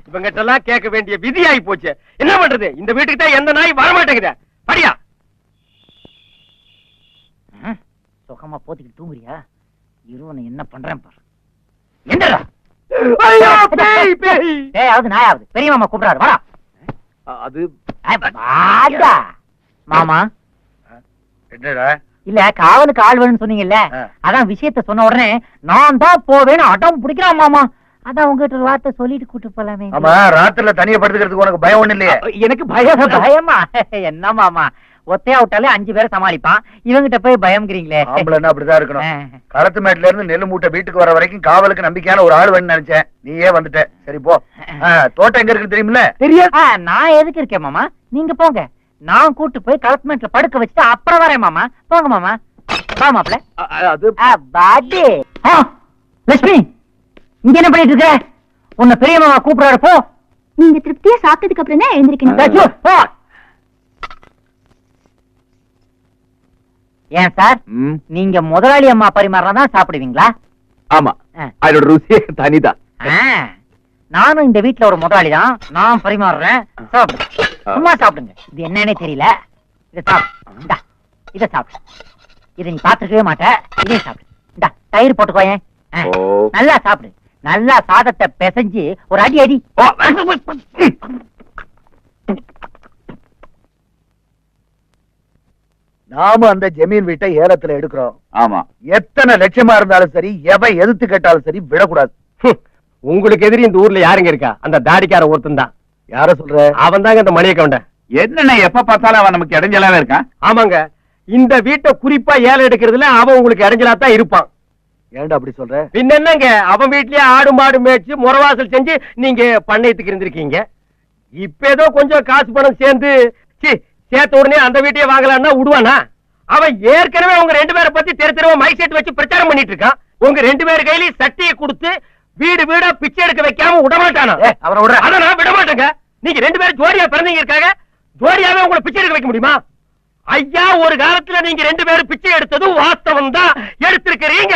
இவங்கிட்ட எல்லாம் கேட்க வேண்டிய விதி ஆகி போச்சு. என்ன பண்றது? இந்த வீட்டுக்கு தான் எந்த நாய் வரமாட்டேங்குது. படியா சுகமா போத்திக்கிட்டு தூங்குறியா? இருவனை என்ன பண்றேன் பாரு. என்னடா? ஐயோ, பேய் பேய். ஏயாவது நாயாவது பெரிய மாமா கூப்பிடாரு, வாடா. அது வாடா. மாமா, என்னடா? இல்ல காவலுக்கு ஆள் வேணும்னு சொன்னீங்கல்ல, அதான் விஷயத்த சொன்ன உடனே நான் தான் போவேன்னு அடம் பிடிக்கிறான் மாமா. அதான் உங்ககிட்ட ஒரு வார்த்தை சொல்லிட்டு கூட்டு போலாமே. ஆமா, ராத்திரில தனியா படுத்துக்கிறதுக்கு உனக்கு பயம் ஒண்ணு இல்லையே? எனக்கு பயம். பயமா? என்ன மாமா, ஒத்தையா விட்டாலே 5 பேரை சமாளிப்பான். இவங்கிட்ட போய் பயம்ங்கிறீங்களே. ஆம்பளைன்னா அப்படிதான் இருக்கணும். களத்து மேட்ல இருந்து நெல்லு மூட்டை வீட்டுக்கு வர வரைக்கும் காவலுக்கு நம்பிக்கையான ஒரு ஆள் வேணும்னு நினைச்சேன். நீயே வந்துட்ட. சரி போ. தோட்டம் எங்க இருக்குன்னு தெரியுமில்ல? தெரியாது. நான் எதுக்கு இருக்கேன் மாமா? நீங்க போங்க. நான் கூட்டு போய் களத்து மேட்ல படுக்க வச்சுட்டு அப்புறம் வரேன் மாமா. போங்க மாமா. வா மாப்ள. அது பாடி. லட்சுமி, இங்க என்ன பண்ணிட்டு இருக்க? உன்னை பெரிய மாமா கூப்பிடுறாரு, போ. நீங்க திருப்தியா சாப்பிட்டதுக்கு அப்புறம் தான் எழுந்திருக்கணும். போ. ஏன் சார், நீங்க முதலாளி அம்மா பரிமாறினா சாப்பிடுவீங்களா? ஆமா, அதோட ருசியே தனிதான். நானும் இந்த வீட்டுல ஒரு முதலாளி தான். நான் பரிமாறுறேன், சாப்பிடு. சும்மா சாப்பிடுங்க. இது என்னன்னே தெரியல. இதை சாப்பிடு. இதை சாப்பிடு. இதை நீ பாத்துக்கவே மாட்ட. இதே சாப்பிடு. இந்த தயிர் போட்டுக்கோயேன். நல்லா சாப்பிடு. நல்லா சாதத்தை பிசைஞ்சு ஒரு அடி அடி. நாம அந்த ஜமீன் வீட்டை ஏலத்துல எடுக்கிறோம். ஆமா, எத்தனை லட்சமா இருந்தாலும் சரி, எவன் எதிர்த்து கேட்டாலும் சரி, விடக்கூடாது. உங்களுக்கு எதிரி இந்த ஊர்ல யாருங்க இருக்கா? அந்த தாடிக்கார ஒருத்தன் தான். யார சொல்ற? அவன் தாங்க இந்த மணியை கவுண்டன். என்னண்ணே எப்ப பார்த்தாலும் அவன் நமக்கு இடைஞ்சலாவே இருக்கான். ஆமாங்க, இந்த வீட்டை குறிப்பா ஏலம் எடுக்கிறதுல அவன் உங்களுக்கு இடைஞ்சலா தான் இருப்பான். ஏன்டா அப்படி சொல்ற? பின்ன என்னங்க, அவன் வீட்லயே ஆடு மாடு மேய்ச்சு முறவாசல் செஞ்சு நீங்க பண்ணையத்துக்கு இருந்திருக்கீங்க. இப்ப ஏதோ கொஞ்சம் காசு பணம் சேர்த்த உடனே அந்த வீட்டையே வாங்கலாம்னா விடுவானா? அவன் ஏற்கனவே உங்க 2 பேரை பத்தி தெருவா மைக் செட் வச்சு பிரச்சாரம் பண்ணிட்டு இருக்கான். உங்க 2 பேர் கையிலயும் சட்டையை கொடுத்து வீடு வீடா பிச்சை எடுக்க வைக்காம விடமாட்டானா? அவரை விட. அதை நான் விட மாட்டேங்க. நீங்க 2 பேரும் ஜோடியா பிறந்தீங்க இருக்காங்க. ஜோடியாவே உங்களை பிச்சை எடுக்க வைக்க முடியுமா? ஐயா, ஒரு காலத்துல நீங்க 2 பேரும் பிச்சை எடுத்தது வாஸ்தவம் தான், எடுத்திருக்கிறீங்க.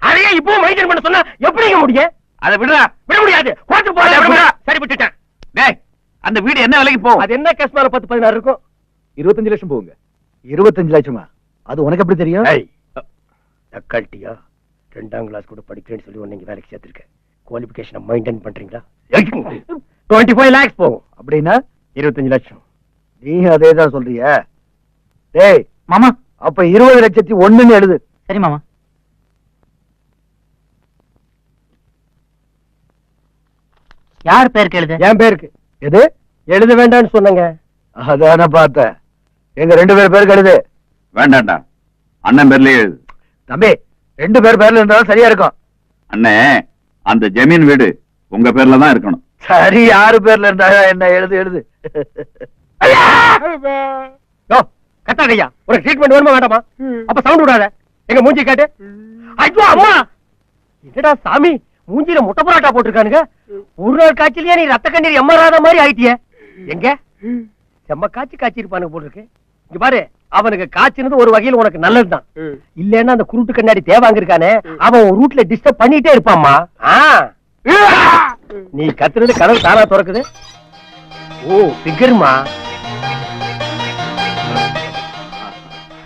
அதையே இப்போ மெயின்டைன் பண்ண சொன்னா எப்படிங்க முடியும்? அதை விடுறா. விட முடியாது. கோர்ட்டு போறேன். சரி, விட்டுட்டேன். டேய், அந்த வீடு என்ன விலைக்கு போகும்? அது என்ன கஷ்டமான 10-16 இருக்கும். 25 லட்சம் போகுங்க. 25 லட்சமா? அது உனக்கு எப்படி தெரியும்? தக்காளிட்டியா 2ஆம் கிளாஸ் கூட படிக்கிறேன்னு சொல்லி நீங்க வேலைக்கு சேர்த்திருக்கேன். குவாலிபிகேஷனை மெயின்டைன் பண்றீங்களா? 25 lakhs போகும். அப்படின்னா 25 லட்சம். நீ அதேதான் சொல்றிய? டேய் மாமா. அப்ப 20,01,000 எழுது. சரி மாமா. யார் பேருக்கு எழுது? என் பேருக்கு. எது? எழுத வேண்டாம்னு சொன்னங்க. அதான பார்த்தேன். எங்க 2 பேர் பேருக்கு எழுது. வேண்டாம்டா, அண்ணன் பேர்லயே எழுது. தம்பி, 2 பேர் பேர்ல இருந்தாலும் சரியா இருக்கும். அண்ணே, அந்த ஜமீன் வீடு உங்க பேர்ல தான் இருக்கணும். சரி, 6 பேர்ல இருந்தா என்ன? எழுது எழுது. கத்தாடையா, ஒரு ட்ரீட்மெண்ட் வருமா வேண்டாமா? அப்ப சவுண்ட் விடாத. எங்க மூஞ்சி காட்டு. ஐயோ அம்மா, என்னடா சாமி, மூஞ்சில முட்டை புரோட்டா போட்டிருக்கானுங்க. ஒரு நாள் காய்ச்சலையே நீ ரத்த கண்ணீர் எம்மராத மாதிரி ஆயிட்டிய. எங்க செம்ம காய்ச்சி இருப்பானுங்க போட்டிருக்கு. இங்க பாரு, அவனுக்கு காய்ச்சினது ஒரு வகையில் உனக்கு நல்லதுதான். இல்லன்னா அந்த குருட்டு கண்ணாடி தேவாங்க இருக்கானே, அவன் ஒரு ரூட்ல டிஸ்டர்ப் பண்ணிட்டே இருப்பாம்மா. நீ கத்துறது கதவு தானா திறக்குது. ஓ, பிகர்மா.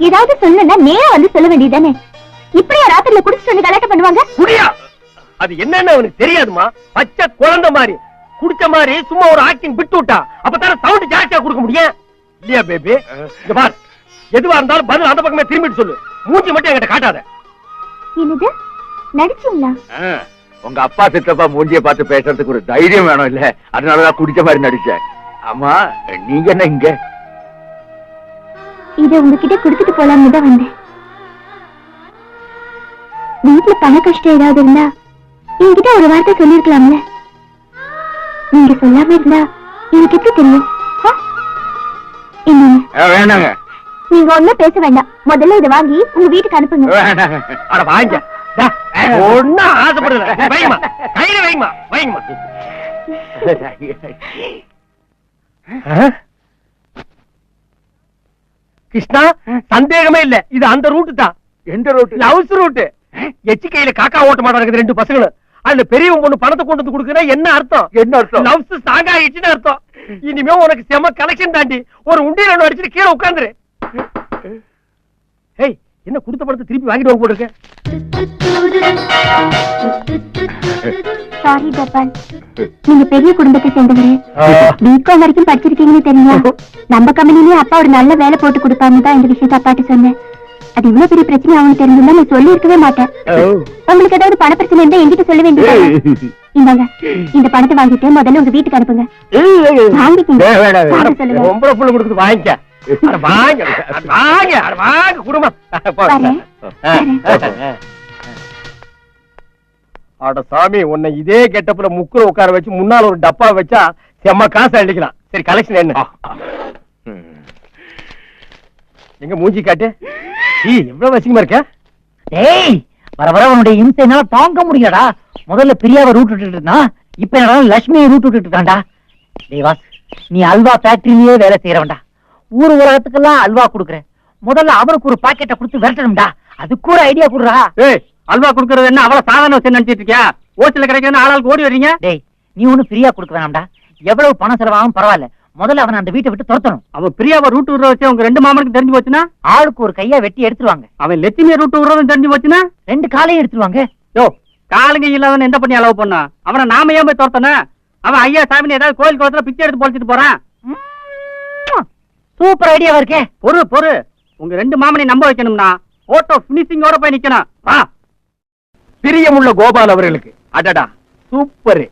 ஏதாவது சொல்லணும்னா நேரா வந்து சொல்ல வேண்டியதானே? இப்படியா ராத்திரில குடிச்சிட்டு வந்து கலாட்டம் பண்ணுவாங்க? குடியா? அது என்னன்னு அவனுக்கு தெரியாதுமா. பச்சை குழந்தை மாதிரி குடிச்ச மாதிரி சும்மா ஒரு ஆக்டிங் விட்டு விட்டா அப்பதான சவுண்ட் ஜாஸ்தியா கொடுக்க முடியும் இல்லையா பேபி? இங்க பார், எதுவா இருந்தாலும் பதில் அந்த பக்கமே திரும்பிட்டு சொல்லு. மூஞ்சி மட்டும் என்கிட்ட காட்டாத. என்னது நடிச்சீங்களா? உங்க அப்பா சித்தப்பா மூஞ்சிய பார்த்து பேசுறதுக்கு ஒரு தைரியம் வேணும் இல்ல? அதனாலதான் குடிச்ச மாதிரி நடிச்சேன். ஆமா, நீங்க என்ன இங்க? இத உங்ககிட்ட கொடுத்துட்டு போலாம்னு தான் வந்தேன். வீட்டுல பண கஷ்டம் ஏதாவது இருந்தா என்கிட்ட ஒரு வார்த்தை சொல்லிருக்கலாம்ல. நீங்க சொல்லாம இருந்தா எனக்கு எப்படி தெரியும்? வேணாங்க, நீங்க ஒண்ணும் பேச வேண்டாம். முதல்ல இதை வாங்கி உங்க வீட்டுக்கு அனுப்புங்க. அட வாங்க. ஒண்ணு ஆசைப்படுற வைமா, கையில வைமா, வைமா. கிருஷ்ணா, சந்தேகமே இல்ல, இது அந்த ரூட் தான். எந்த ரூட்? Loves root. எச்சி கையில காக்கா ஓட்ட மாட்டாங்க 2 பசங்களும். அதுல பெரியவன் பொண்ணு பணத்தை கொண்டு வந்து கொடுக்குறா. என்ன அர்த்தம்? என்ன அர்த்தம்? லவ்ஸ் ஸ்ட்ராங் ஆயிடுச்சுன்னு அர்த்தம். இனிமே உனக்கு செம கலெக்ஷன் தாண்டி ஒரு உண்டியல் ஒண்ணு அடிச்சுட்டு கீழே உட்காந்துரு. ஏய், என்ன கொடுத்த பணத்தை திருப்பி வாங்கிட்டு வாங்க போட்டுருக்க? சாரி கோபால், நீங்க பெரிய குடும்பத்தை சேர்ந்தவரு. பிகாம் வரைக்கும் படிச்சிருக்கீங்கன்னு தெரியுமா? நம்ம கம்பெனிலேயே அப்பா ஒரு நல்ல வேலை போட்டு கொடுப்பான்னு தான் இந்த விஷயத்த அப்பாட்டு சொன்னேன். அது இவ்வளவு பெரிய பிரச்சனை அவனுக்கு தெரிஞ்சிருந்தா நான் சொல்லி இருக்கவே மாட்டேன். உங்களுக்கு ஏதாவது பண பிரச்சனை இருந்தா என்கிட்ட சொல்ல வேண்டியது. இந்தாங்க, இந்த பணத்தை வாங்கிட்டு முதல்ல உங்க வீட்டுக்கு அனுப்புங்க. வாங்கிக்கீங்க. ரொம்ப புள்ள கொடுக்குது, வாங்கிக்க. அட வாங்க அட வாங்க அட வாங்க குடும்பம் வரேன். அட சாமி உன்னை இதே கெட்டப்புல முக்குற உட்கார வச்சு முன்னால ஒரு டப்பா வச்சா செம்ம காசு அள்ளிக்கலாம். சரி கலெக்ஷன் என்ன? எங்க மூஞ்சி காட்டு. எவ்வளவு வசிக்கமா இருக்க? டேய் வர வர உன்னுடைய இம்சைனால தாங்க முடியலடா. முதல்ல பிரியாவை ரூட் விட்டுட்டு இருந்தான், இப்ப என்னடா லட்சுமியை ரூட் விட்டுட்டு இருக்கான்டா. டேய் வாஸ், நீ அல்வா ஃபேக்டரியிலேயே வேலை செய்யறவன்டா. ஊர் உலகத்துக்கெல்லாம் அல்வா கொடுக்குறேன். முதல்ல அவனுக்கு ஒரு பாக்கெட்டை கொடுத்து விரட்டணும்டா. அதுக்கு ஒரு ஐடியா கொடுறா. ஏய் அல்வா குடுக்கறது என்ன அவ்வளவு சாதாரண விஷயம் நினைச்சிட்டு இருக்கியா? ஓசில கிடைக்கிறதுன்னு ஆளாளுக்கு ஓடி வர்றீங்க. டேய் நீ ஒண்ணு பிரியா கொடுக்க வேணாம்டா. எவ்வளவு பணம் செலவாகும் பரவாயில்ல, முதல்ல அவனை அந்த வீட்டை விட்டு துரத்தணும். அவன் பிரியாவை ரூட் விடுற வச்சு உங்க 2 மாமனுக்கு தெரிஞ்சு போச்சுன்னா, ஆளுக்கு ஒரு கையா வெட்டி எடுத்துருவாங்க. அவன் லட்சுமியை ரூட் விடுறதும் தெரிஞ்சு போச்சுன்னா, 2 காலையும் எடுத்துருவாங்க. யோ காலுங்க இல்லாதவன் எந்த பண்ணி அளவு பண்ணா? அவனை நாம ஏன் போய் தோர்த்தன? அவன் ஐயா சாமின்னு ஏதாவது கோயில் குளத்துல பிச்சை எடுத்து பொழைச்சிட்டு போறான். சூப்பர் ஐடியாவா இருக்கே. பொறு உங்க 2 மாமனை நம்ப வைக்கணும்னா போட்டோ பினிஷிங்கோட போய் நிக்கணும். வா. பிரியமுள்ள கோபால் அவர்களுக்கு அடடா சூப்பர்.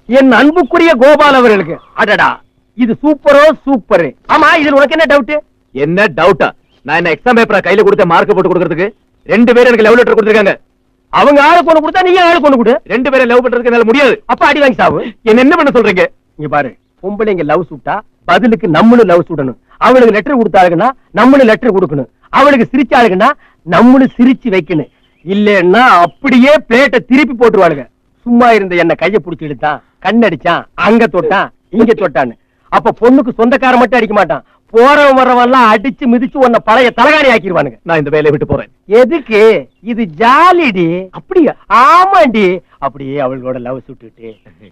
என் அன்புக்குரிய கோபால் அவர்களுக்கு அடடா இது சூப்பரோ சூப்பர். ஆமா இதுல உனக்கு என்ன டவுட்? என்ன டவுட்டா? நான் என்ன எக்ஸாம் பேப்பரா கையில கொடுத்த மார்க் போட்டு கொடுக்கறதுக்கு? 2 பேரும் எனக்கு லவ் லெட்டர் கொடுத்திருக்காங்க. அவங்க ஆளுக்கு ஒண்ணு கொடுத்தா நீங்க ஆளுக்கு ஒண்ணு கொடு. 2 பேரை லவ் பண்றதுக்கு என்னால முடியாது. அப்ப அடி வாங்கி சாவு. என்ன பண்ண சொல்றீங்க? இங்க பாரு, பொம்பளைங்க லவ் சுட்டா பதிலுக்கு நம்மளும் லவ் சுடணும். அவளுக்கு லெட்டர் கொடுத்தாளுங்கன்னா நம்மளும் லெட்டர் கொடுக்கணும். அவளுக்கு சிரிச்சாளுங்கன்னா நம்மளும் சிரிச்சு வைக்கணும். இல்லன்னா அப்படியே பிளேட்டை திருப்பி போட்டுருவாளுங்க. சும்மா இருந்த என்ன கைய புடிச்சு இழுத்தான், கண்ணடிச்சான், அங்க தொட்டான், இங்க தொட்டான்னு. அப்ப பொண்ணுக்கு சொந்தக்கார மட்டும் அடிக்க மாட்டான், போறவன் வரவன் எல்லாம் அடிச்சு மிதிச்சு உன்னை பழைய தலகாணி ஆக்கிடுவானுங்க. நான் இந்த வேலையை விட்டு போறேன். எதுக்கு? இது ஜாலிடி. அப்படியா? ஆமாண்டி. அப்படியே அவளோட லவ் சுட்டுட்டு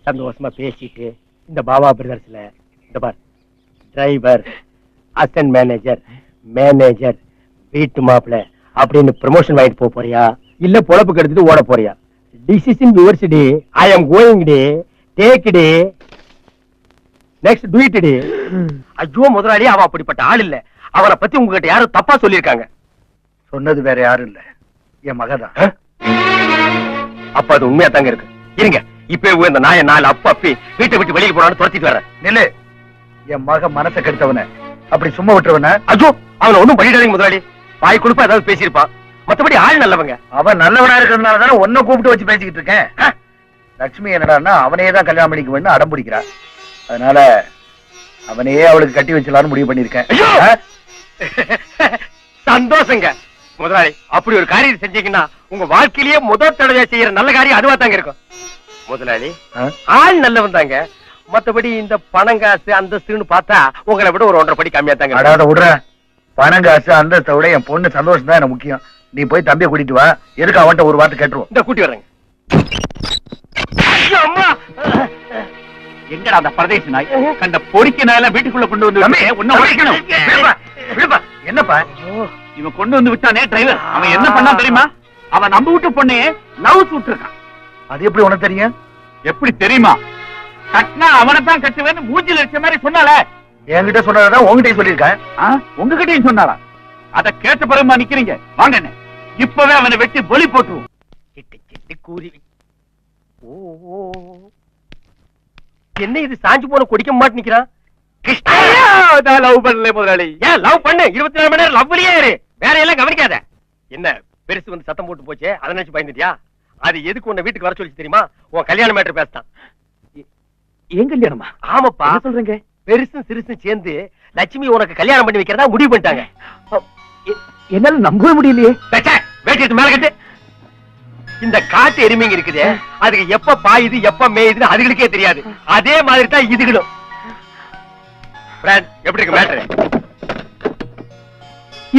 சந்தோஷமா பேசிட்டு இந்த பாபா பிரதர்ஸ்ல இந்த பார் டிரைவர், அசிஸ்டன்ட் மேனேஜர், மேனேஜர், வீட்டு மாப்பிள அப்படின்னு ப்ரமோஷன் வாங்கிட்டு போறியா இல்ல பொழப்புக்கு எடுத்துட்டு ஓட போறியா? டிசிஷன் யுவர்ஸ் டி. ஐ அம் கோயிங் டி. டேக் டி. நெக்ஸ்ட் டு இட் டி. ஐயோ முதலாளி அவ அப்படிப்பட்ட ஆள் இல்ல. அவரை பத்தி உங்ககிட்ட யாரும் தப்பா சொல்லிருக்காங்க. சொன்னது வேற யாரும் இல்ல, என் மகதான். அப்ப அது உண்மையா தாங்க இருக்கு. இருங்க இப்ப இந்த நாய 4 அப்பி வீட்டை விட்டு வெளியே போறான்னு துரத்திட்டு வர்றேன். நில்லு. என் மக மனசை கெடுத்தவன அப்படி சும்மா விட்டுருவன? ஐயோ அவனை ஒண்ணும் பண்ணிடாதீங்க முதலாளி. வாய் கொடுப்பா ஏதாவது பேசியிருப்பான். மத்தபடி ஆள் நல்லவங்க. அவன் நல்லவனா இருக்கிறதுனால தானே உன்னை கூப்பிட்டு வச்சு பேசிக்கிட்டு இருக்கேன். லட்சுமி என்னடான்னா அவனையே தான் கல்யாணம் பண்ணிக்க வேணும் அடம் பிடிக்கிறா. அதனால அவனையே அவளுக்கு கட்டி வச்சலான்னு முடிவு பண்ணிருக்கேன். சந்தோஷங்க முதலாளி. அப்படி ஒரு காரியம் செஞ்சீங்கன்னா உங்க வாழ்க்கையிலேயே முதல் தடவை செய்யற நல்ல காரியம் அதுவா தாங்க இருக்கும். முதலாளி ஆள் நல்லவன் தாங்க. மத்தபடி இந்த பணம் காசு அந்தஸ்துன்னு பார்த்தா உங்களை விட ஒரு 1.5 படி கம்மியா தாங்க. அடாத விடுற. பணம் காசு அந்தஸ்தை விட என் பொண்ணு சந்தோஷம் தான் எனக்கு முக்கியம். நீ போய் தம்பியை கூட்டிட்டு வா. எதுக்கு அவன்கிட்ட ஒரு வார்த்தை கேட்டுருவோம். இந்த கூட்டி வர்றேங்க. எங்கடா அந்த பரதேசி நாய்? கண்ட பொறிக்க நாய் எல்லாம் வீட்டுக்குள்ள கொண்டு வந்து உன்னை உடைக்கணும். என்னப்பா இவன் கொண்டு வந்து விட்டானே டிரைவர், அவன் என்ன பண்ணா தெரியுமா? அவன் நம்ம வீட்டு பொண்ணே லவ் சுட்டிருக்கான். அது எப்படி உனக்கு தெரியும்? எப்படி தெரியுமா? கட்டினா அவனைத்தான் கட்டுவேன்னு மூஞ்சில இருக்க மாதிரி சொன்னால. என்கிட்ட சொன்னதான் உங்ககிட்ட சொல்லியிருக்கேன். உங்ககிட்டயும் சொன்னாரா? அத கேட்ட பிறகுமா நிக்கிறீங்க? வாங்க இப்பவே அவனை வெட்டி பொலி போட்டுருவோம். என்ன இது சாஞ்சு போன குடிக்க மாட்டு நிக்கிறான்? லவ் பண்ணல முதலாளி. ஏன் லவ் பண்ணு, 24 மணி நேரம் லவ்லயே இரு, வேற எல்லாம் கவனிக்காத. என்ன பெருசு வந்து சத்தம் போட்டு போச்சே, அதை நினைச்சு பயந்துட்டியா? அது எதுக்கு உன்னை வீட்டுக்கு வர சொல்லி தெரியுமா? உன் கல்யாண மேட்டர் பேசிட்டான். ஏன் கல்யாணமா? ஆமாப்பா. என்ன சொல்றீங்க? பெருசும் சிறுசும் சேர்ந்து லட்சுமி உனக்கு கல்யாணம் பண்ணி வைக்கிறதா முடிவு பண்ணிட்டாங்க. என்னால நம்பவே முடியலையே. வேட்டி மேல கட்டு. இந்த காட்டு எருமைங்க இருக்குது, அதுக்கு எப்ப பாயுது எப்ப மேயுதுன்னு அதுகளுக்கே தெரியாது. அதே மாதிரி தான் இதுகளும். எப்படி இருக்கு மேட்டர்?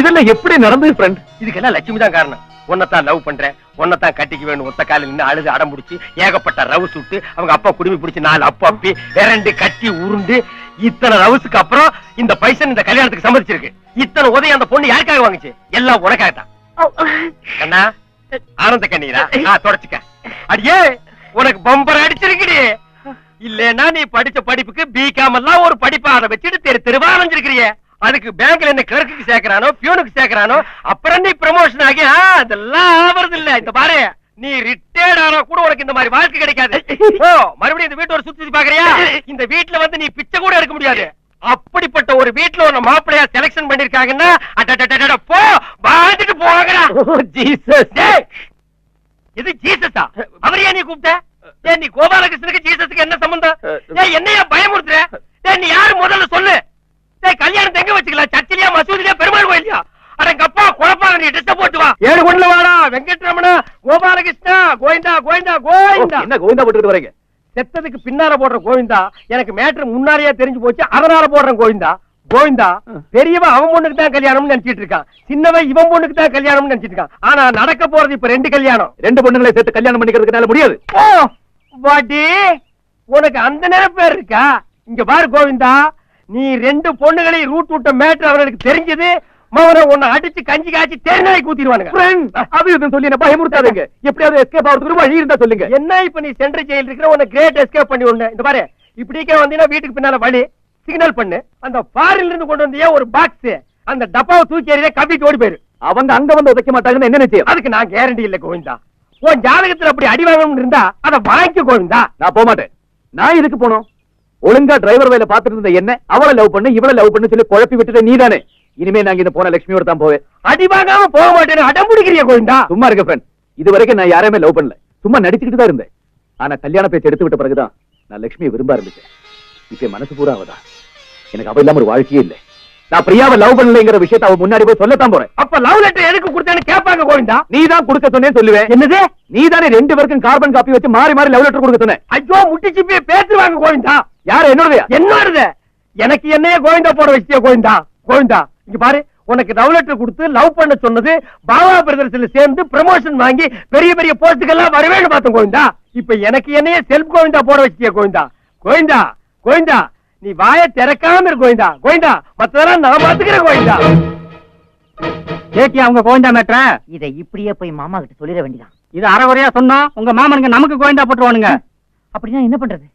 இதெல்லாம் எப்படி நடந்தது ஃப்ரெண்ட்? இதுக்கெல்லாம் லட்சுமி தான் காரணம். உன்னைத்தான் லவ் பண்றேன், உன்னைத்தான் கட்டிக்கு வேணும் ஒத்த காலில் நின்று அழுது அடம் பிடிச்சி ஏகப்பட்ட ரவு சுட்டு அவங்க அப்பா குடுமி பிடிச்சி 4 அப்பா அப்பி விரண்டு கட்டி உருண்டு இத்தனை ரவுசுக்கு அப்புறம் இந்த பைசன் இந்த கல்யாணத்துக்கு சம்மதிச்சிருக்கு. இத்தனை உதவி அந்த பொண்ணு யாருக்காக வாங்குச்சு? எல்லாம் உனக்காகத்தான். கண்ணா ஆனந்த கண்ணீரா? தொடச்சுக்க. அடியே உனக்கு பம்பர் அடிச்சிருக்கடி. இல்லன்னா நீ படிச்ச படிப்புக்கு பிகாம் எல்லாம் ஒரு படிப்பா அதை வச்சுட்டு தெருவா அலைஞ்சிருக்கிறிய. அதுக்கு பேங்க்ல என்ன கிளர்க்கு சேர்க்கிறானோ பியூனுக்கு சேர்க்கிறானோ அப்புறம் நீ ப்ரமோஷன் ஆகி அதெல்லாம் ஆவறது இல்ல. இந்த பாரு, நீ ரிட்டையர்ட் ஆனா கூட உனக்கு இந்த மாதிரி வாழ்க்கை கிடைக்காது. மறுபடியும் இந்த வீட்டை ஒரு சுத்தி பாக்குறியா? இந்த வீட்டுல வந்து நீ பிச்சை கூட எடுக்க முடியாது. அப்படிப்பட்ட ஒரு வீட்டுல ஒரு மாப்பிள்ளையா செலக்ஷன் பண்ணிருக்காங்கன்னா அடடடடட, போ வாழ்ந்துட்டு போங்கடா. டேய், இது ஜீசஸா? அவரையா நீ கூப்பிட்ட? டேய், நீ கோபாலகிருஷ்ணனுக்கு ஜீசஸுக்கு என்ன சம்பந்தம்? டேய், என்னையா பயமுறுத்துற? டேய், நீ யாரு முதல்ல சொல்லு. டேய், கல்யாணம் எங்க வச்சுக்கலாம்? சர்ச்சிலியா, மசூதிலியா, பெருமாள் கோயிலியா? அடங்கப்பா, குழப்பாங்க, நீ ட்ரெஸ் போட்டு வா. 7 கொண்டுல வாடா. வெங்கட்ரமணா, கோபாலகிருஷ்ணா, கோவிந்தா கோவிந்தா கோவிந்தா. என்ன கோவிந்தா போட்டுட்டு வரீங்க? செத்ததுக்கு பின்னால போடுற கோவிந்தா. எனக்கு மேட்டர் முன்னாடியே தெரிஞ்சு போச்சு, அதனால போடுறேன் கோவிந்தா. கோவிந்தா, பெரியவன் அவன் பொண்ணுக்கு தான் கல்யாணம்னு நினைச்சிட்டு இருக்கான், சின்னவன் இவன் பொண்ணுக்கு தான் கல்யாணம்னு நினைச்சிட்டு இருக்கான். ஆனா நடக்க போறது இப்ப 2 கல்யாணம். 2 பொண்ணுங்களை சேர்த்து கல்யாணம் பண்ணிக்கிறதுனால முடியாது. ஓ வாடி, உனக்கு அந்த நினைப்பு இருக்கா? இங்க பாரு கோவிந்தா, நீ 2 பொண்ணுகளையும் ரூட் விட்ட மேட்டர் அவர்களுக்கு தெரிஞ்சது, மவனை உன்னை அடிச்சு கஞ்சி காய்ச்சி தேர்தலை கூத்திடுவானுங்க. அது இதுன்னு சொல்லி என்ன பயமுறுத்தாதீங்க. எப்படியாவது எஸ்கேப் ஆகிறதுக்கு வழி இருந்தா சொல்லுங்க. என்ன இப்ப நீ சென்ட்ரல் ஜெயில் இருக்கிற, உன்னை கிரேட் எஸ்கேப் பண்ணி ஒண்ணு. இந்த பாரு, இப்படிக்கே வந்தீங்கன்னா வீட்டுக்கு பின்னால வழி சிக்னல் பண்ணு. அந்த ஃபாரின்ல இருந்து கொண்டு வந்தியே ஒரு பாக்ஸ், அந்த டப்பாவை தூக்கி எறிய கவிட்டு ஓடி போயிரு. அவங்க அங்க வந்து உதைக்க மாட்டாங்கன்னு என்ன நிச்சயம்? அதுக்கு நான் கேரண்டி இல்ல கோவிந்தா. உன் ஜாதகத்துல அப்படி அடி வாங்கணும்னு இருந்தா அதை வாங்கிக்க கோவிந்தா. நான் போக மாட்டேன். நான் இதுக்கு போனோம்? ஒழுங்கா டிரைவர் வேலை பார்த்துட்டு இருந்த என்ன அவளை லவ் பண்ணு இவளை லவ் பண்ணு சொல்லி குழப்பி விட்டுட்டு நீதானே. இனிமே நாங்க இந்த போன லட்சுமியோட தான் போவேன். அடி வாங்காம போக மாட்டேன்னு அடம் பிடிக்கிறிய கோவிந்தா. சும்மா இருக்க ஃப்ரெண்ட். இது வரைக்கும் நான் யாரையுமே லவ் பண்ணல, சும்மா நடிச்சுக்கிட்டு தான் இருந்தேன். ஆனா கல்யாண பேச்சு எடுத்து விட்ட பிறகுதான் நான் லட்சுமியை விரும்ப ஆரம்பிச்சேன். இப்ப மனசு பூரா அவதான். எனக்கு அவ இல்லாம ஒரு வாழ்க்கையே இல்லை. நான் பிரியாவை லவ் பண்ணலைங்கிற விஷயத்தை அவ முன்னாடி போய் சொல்லத்தான் போறேன். அப்ப லவ் லெட்டர் எதுக்கு கொடுத்தேன்னு கேட்பாங்க கோவிந்தா. நீ தான் கொடுக்க சொன்னேன்னு சொல்லுவேன். என்னது? நீ தானே 2 பேருக்கும் கார்பன் காப்பி வச்சு மாறி மாறி லவ் லெட்டர் கொடுக்க சொன்னேன். ஐயோ, முட்டிச்சு போய் பேசுவாங்க கோவிந்தா. யாரு? என்னோடயா? என்னோடது. எனக்கு என்னைய கோவிந்தா போட வச்சியா கோவிந்தா. கோவிந்தா, இங்க பாரு, உனக்கு லவ் லெட்டர் கொடுத்து லவ் பண்ண சொன்னது பாபா பிரதர்ஸ்ல சேர்ந்து ப்ரமோஷன் வாங்கி பெரிய பெரிய போஸ்டுக்கெல்லாம் வரவேன்னு பார்த்தோம் கோவிந்தா. இப்ப எனக்கு என்னைய செல்ஃப் கோவிந்தா போட வச்சியா கோவிந்தா. கோவிந்தா கோவிந்தா, நீ வாய திறக்காம இரு கோவிந்தா. கோவிந்தா, மத்ததெல்லாம் நான் பாத்துக்கிறேன் கோவிந்தா. கேட்டியா அவங்க கோவிந்தா மேட்ர? இதை இப்படியே போய் மாமா கிட்ட சொல்லிட வேண்டியதான். இது அறகுறையா சொன்னா உங்க மாமனுங்க நமக்கு கோவிந்தா போட்டுருவானுங்க. அப்படின்னா என்ன பண்றது?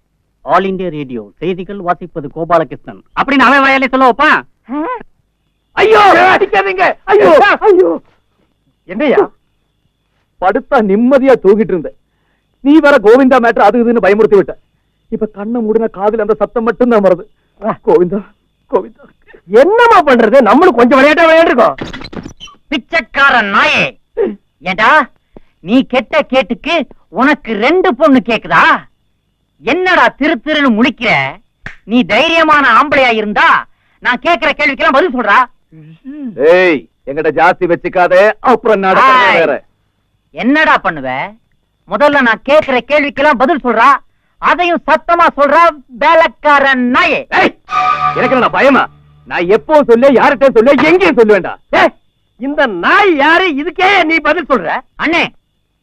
ஆல் இந்தியா ரேடியோ செய்திகள் வாசிப்பது கோபாலகிருஷ்ணன் அப்படின்னு அவன் வாயாலே சொல்ல வைப்பான். ஐயோ, அடிக்காதீங்க. ஐயோ ஐயோ. என்னையா படுத்தா நிம்மதியா தூங்கிட்டு இருந்தேன். நீ வேற கோவிந்தா மேட்டர் அது இதுன்னு பயமுறுத்தி விட்ட. இப்ப கண்ணை மூடின காதுல அந்த சத்தம் மட்டும் தான் வருது. கோவிந்தா கோவிந்தா. என்னமா பண்றது? நம்மளும் கொஞ்சம் விளையாட்டா விளையாண்டுருக்கோம். பிச்சைக்காரன் நாயே, ஏண்டா நீ கெட்ட கேட்டுக்கு உனக்கு 2 பொண்ணு கேக்குதா? என்னடா திரு திருன்னு முழிக்கிற? நீ தைரியமான ஆம்பளையா இருந்தா நான் கேக்குற கேள்விக்கெல்லாம் பதில் சொல்றா. ஏய், எங்கிட்ட ஜாஸ்தி வச்சுக்காதே, அப்புறம் நடக்கிறது வேற. என்னடா பண்ணுவ? முதல்ல நான் கேக்குற கேள்விக்கெல்லாம் பதில் சொல்றா, அதையும் சத்தமா சொல்றா வேலைக்காரன் நாயே. ஏய், எனக்கு என்ன பயமா? நான் எப்பவும் சொல்ல, யார்கிட்ட சொல்ல, எங்கேயும் சொல்லுவேண்டா. இந்த நாய் யாரு? இதுக்கே நீ பதில் சொல்ற? அண்ணே,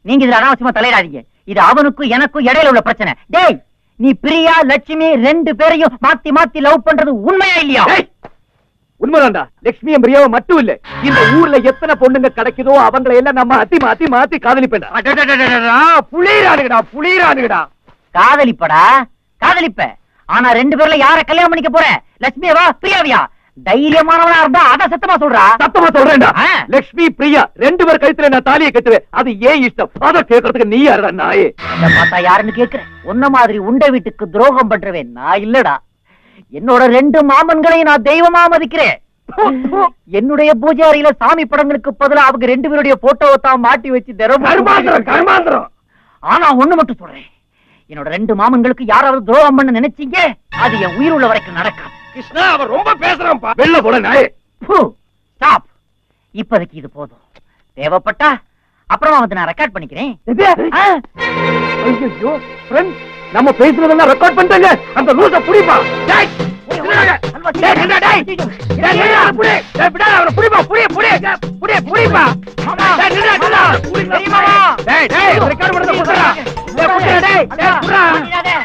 நீங்க இதுல அனாவசியமா தலையிடாதீங்க. இது அவனுக்கும் எனக்கும் இடையில உள்ள பிரச்சனை. டேய், நீ பிரியா லட்சுமி 2 பேரையும் மாத்தி மாத்தி லவ் பண்றது உண்மையா இல்லையா? உண்மைதான்டா. லட்சுமியும் பிரியாவும் மட்டும் இல்ல, இந்த ஊர்ல எத்தனை பொண்ணுங்க கிடைக்குதோ அவங்களை எல்லாம் நம்ம அத்தி மாத்தி மாத்தி காதலிப்பேன்டா. புளிரானுங்கடா புளிரானுங்கடா. காதலிப்படா, காதலிப்ப. ஆனா 2 பேர்ல யார கல்யாணம் பண்ணிக்க போற? லட்சுமியவா பிரியாவியா? தைரியமானவனா இருந்தா அத சத்தமா சொல்றா. சத்தமா சொல்றேன்டா. லட்சுமி பிரியா 2 பேர் கழுத்துல நான் தாலியை கட்டுவேன். அது ஏன் இஷ்டம்? அத கேட்கறதுக்கு நீ யாரடா நாயே? இத பார்த்தா யாருன்னு கேக்குறேன். உன்ன மாதிரி உண்ட வீட்டுக்கு துரோகம் பண்றவேன் நான் இல்லடா. என்னோட 2 மாமன்களையும் நான் தெய்வமா மதிக்கிறேன். என்னுடைய பூஜை அறையில சாமி படங்களுக்கு பதிலா அவங்க 2 பேருடைய போட்டோவை தான் மாட்டி வச்சு கர்மாந்திரம். ஆனா ஒண்ணு மட்டும் சொல்றேன், என்னோட 2 மாமன்களுக்கு யாராவது துரோகம் பண்ண நினைச்சீங்க, அது என் உயிர் உள்ள வரைக்கும் நடக்கும். கிருஷ்ணா, அவன் ரொம்ப பேசுறான்ப்பா. வெளில போட நாயே. ஸ்டாப். இப்போதைக்கு இது போதும். தேவைப்பட்டா அப்புறமா வந்து நான் ரெக்கார்ட் பண்ணிக்கிறேன். ஐயோ ஃப்ரெண்ட், நம்ம பேசுறதெல்லாம் ரெக்கார்ட் பண்ணிட்டாங்க. அந்த லூச புடிப்பா. டேய், டேய், டேய், டேய், புடி. டேய், விடா, அவன புடிப்பா, புடி, புடி. புடி, புடிப்பா. மாமா, டேய், நில்லு, நில்லு. சரி மாமா. டேய், டேய், ரெக்கார்ட் பண்ணத புடிடா. டேய், புடிடா, டேய், டேய், புடிடா.